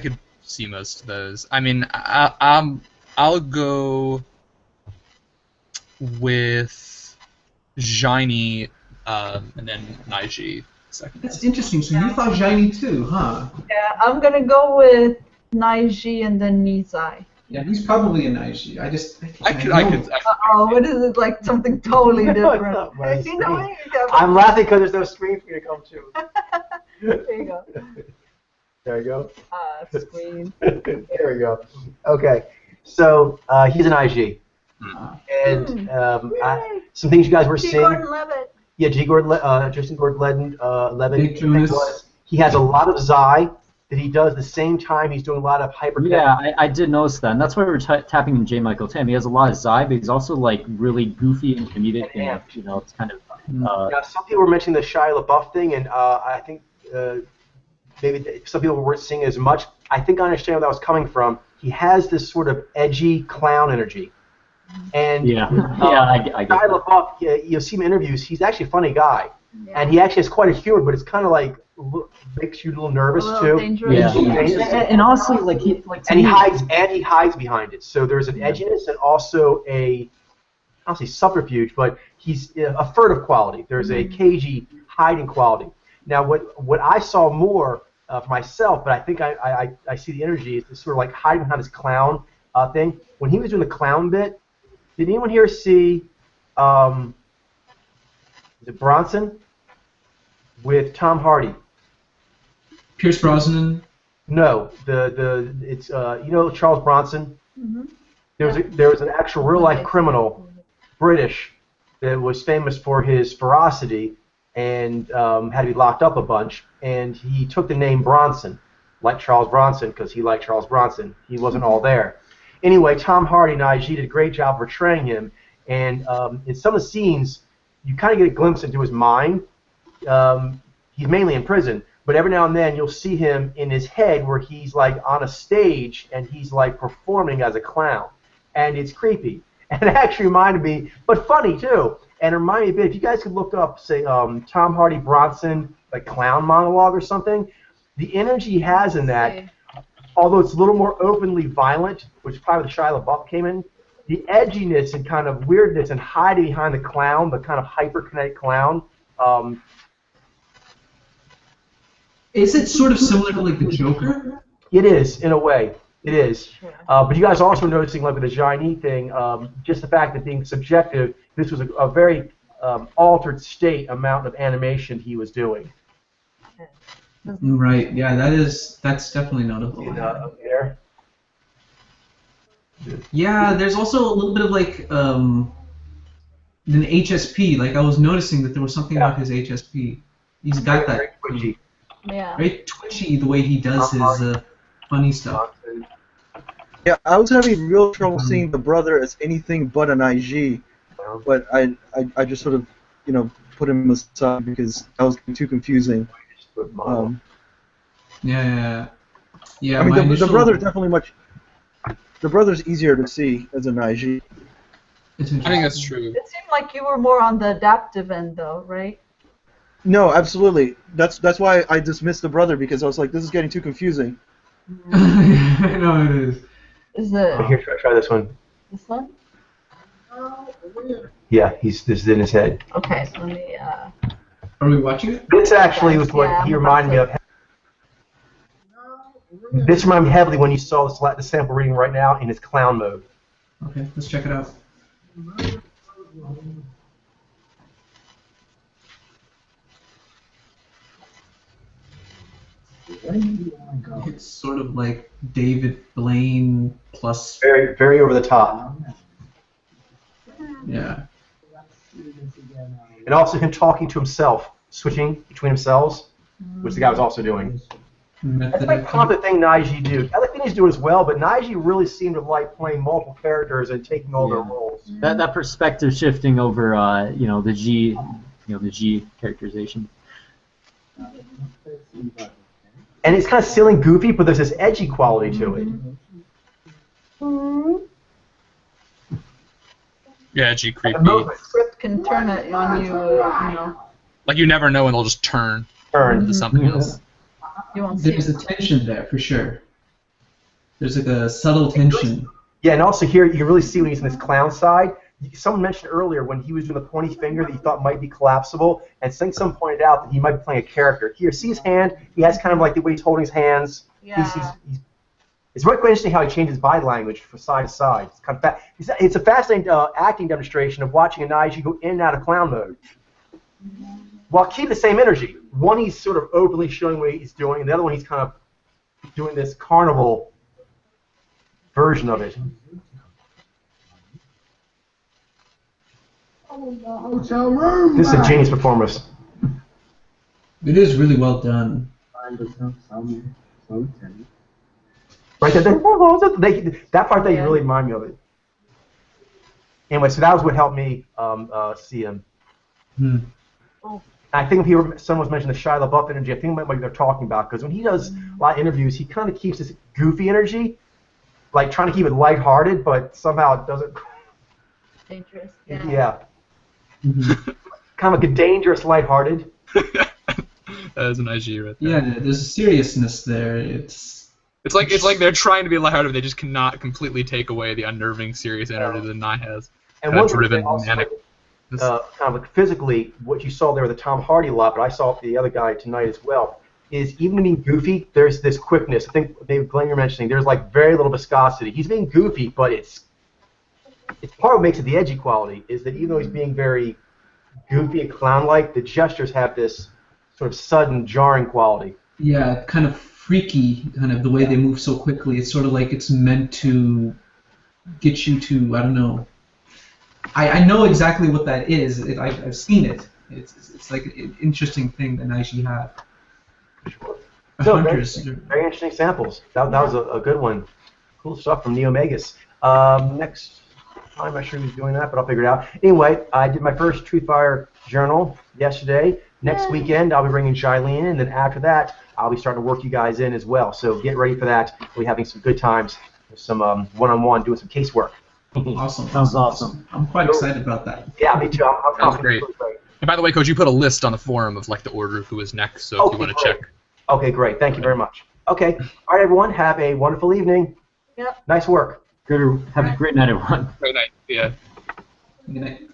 could see most of those. I mean, I'll go with Shiny, and then Naiji second. That's interesting. So you thought Shiny too, huh? Yeah, I'm gonna go with Naiji and then Nizai. Yeah, he's probably a Naiji. I could. Oh, what is it, like something totally different? Right. You know what? I'm laughing because there's no screen for you to come to. There you go. There you go. Screen. There we go. Okay, so he's an IG. And some things you guys were G. seeing. Gordon Levitt. Yeah, Justin Gordon-Levitt. Nick Jonas. He has a lot of Zai that he does the same time he's doing a lot of hyper. Yeah, I did notice that, and that's why we were tapping in J. Michael Tam. He has a lot of Zai, but he's also like really goofy and comedic, and you know, it's kind of. Now, some people were mentioning the Shia LaBeouf thing, and I think maybe some people weren't seeing it as much. I think I understand where that was coming from. He has this sort of edgy clown energy. And I get Shia that. LaBeouf, you'll see him in interviews, he's actually a funny guy. Yeah. And he actually has quite a humor, but it's kind of like makes you a little nervous A little too. dangerous. Yeah, and honestly, like to And he me- hides behind it. So there's an edginess and also I don't say subterfuge, but he's a furtive quality. There's a cagey hiding quality. Now, what I saw more for myself, but I think I see the energy is this sort of like hiding behind this clown thing. When he was doing the clown bit, did anyone here see is it Bronson with Tom Hardy? Pierce Brosnan. No, it's you know Charles Bronson. Mm-hmm. There was an actual real life criminal, British, that was famous for his ferocity and had to be locked up a bunch. And he took the name Bronson, like Charles Bronson, because he liked Charles Bronson. He wasn't all there. Anyway, Tom Hardy and IG did a great job portraying him. And in some of the scenes, you kind of get a glimpse into his mind. He's mainly in prison, but every now and then you'll see him in his head where he's like on a stage and he's like performing as a clown, and it's creepy. And it actually reminded me, but funny too. And it reminded me a bit. If you guys could look up, say, Tom Hardy Bronson like clown monologue or something, the energy he has in that, although it's a little more openly violent, which is probably the Shia LaBeouf came in, the edginess and kind of weirdness and hiding behind the clown, the kind of hyperkinetic clown. Is it sort of similar to like the Joker? It is, in a way. It is. But you guys are also noticing, like with the Shiny thing, just the fact that being subjective, this was a very altered state amount of animation he was doing. Right. Yeah, that's definitely notable. Up there. Yeah, there's also a little bit of like an HSP. Like I was noticing that there was something about his HSP. He's got Very that twitchy. Yeah. very twitchy the way he does his funny stuff. Yeah, I was having real trouble seeing the brother as anything but an IG, but I just sort of, you know, put him aside because that was too confusing. Yeah. I mean, the brother's definitely much. The brother's easier to see as an IG. I think that's true. It seemed like you were more on the adaptive end, though, right? No, absolutely. That's why I dismissed the brother, because I was like, this is getting too confusing. I know it is. Is it? Here, try this one. This one? Yeah, this is in his head. Okay, so let me. Are we watching it? This actually was what Yeah, he I'm reminded me about of. This reminded me heavily when you saw the sample reading right now in his clown mode. Okay, let's check it out. It's sort of like David Blaine plus. Very, very over the top. Yeah. And also him talking to himself, switching between themselves, which the guy was also doing. That's like part of the thing Naiji do. Other things do as well, but Naiji really seemed to like playing multiple characters and taking all their roles. That perspective shifting over, the G characterization. And it's kind of silly and goofy, but there's this edgy quality to it. Yeah, edgy, creepy. The script can turn it on you, Like you never know when they'll just turn into something else. You won't see There's a tension there for sure. There's like a subtle tension. Yeah, and also here you really see when he's in his clown side. Someone mentioned earlier when he was doing the pointy finger that he thought might be collapsible, and someone pointed out that he might be playing a character. Here, see his hand? He has kind of like the way he's holding his hands. Yeah. It's really quite interesting how he changes body language from side to side. It's kind of it's a fascinating acting demonstration of watching a Naiji go in and out of clown mode while keeping the same energy. One, he's sort of openly showing what he's doing, and the other one, he's kind of doing this carnival version of it. This is a genius performance. It is really well done. Right there, that part they really remind me of it. Anyway, so that was what helped me see him. I think someone was mentioning the Shia LaBeouf energy. I think that's what they're talking about, because when he does a lot of interviews, he kind of keeps this goofy energy, like trying to keep it lighthearted, but somehow it doesn't. Dangerous. Yeah. Kind of like a dangerous lighthearted. That is an IG right there. Yeah, there's a seriousness there. It's like they're trying to be lighthearted, but they just cannot completely take away the unnerving, serious energy that Nye has. And one driven, manic. Kind of like physically, what you saw there with the Tom Hardy a lot, but I saw it the other guy tonight as well, is even when being goofy, there's this quickness. I think David Glenn, you're mentioning, there's like very little viscosity. He's being goofy, but it's part of what makes it the edgy quality, is that even though he's being very goofy and clown-like, the gestures have this sort of sudden, jarring quality. Yeah, kind of freaky, kind of the way they move so quickly. It's sort of like it's meant to get you to, I don't know. I know exactly what that is. I've seen it. It's like an interesting thing that Naiji had. So, very interesting samples. That was a good one. Cool stuff from Neo Megas. Next time, I'm not sure who's doing that, but I'll figure it out. Anyway, I did my first Truthfire journal yesterday. Next weekend, I'll be bringing Shailene in, and then after that, I'll be starting to work you guys in as well. So get ready for that. We'll be having some good times, some one-on-one, doing some casework. Awesome. Sounds awesome. I'm quite excited about that. Yeah, me too. Sounds great. And by the way, Coach, you put a list on the forum of like the order of who is next, so if you want to check. Okay, great. Thank you very much. Okay. All right, everyone. Have a wonderful evening. Yep. Nice work. Good. Have a great night, everyone. Great night. Yeah. Good night.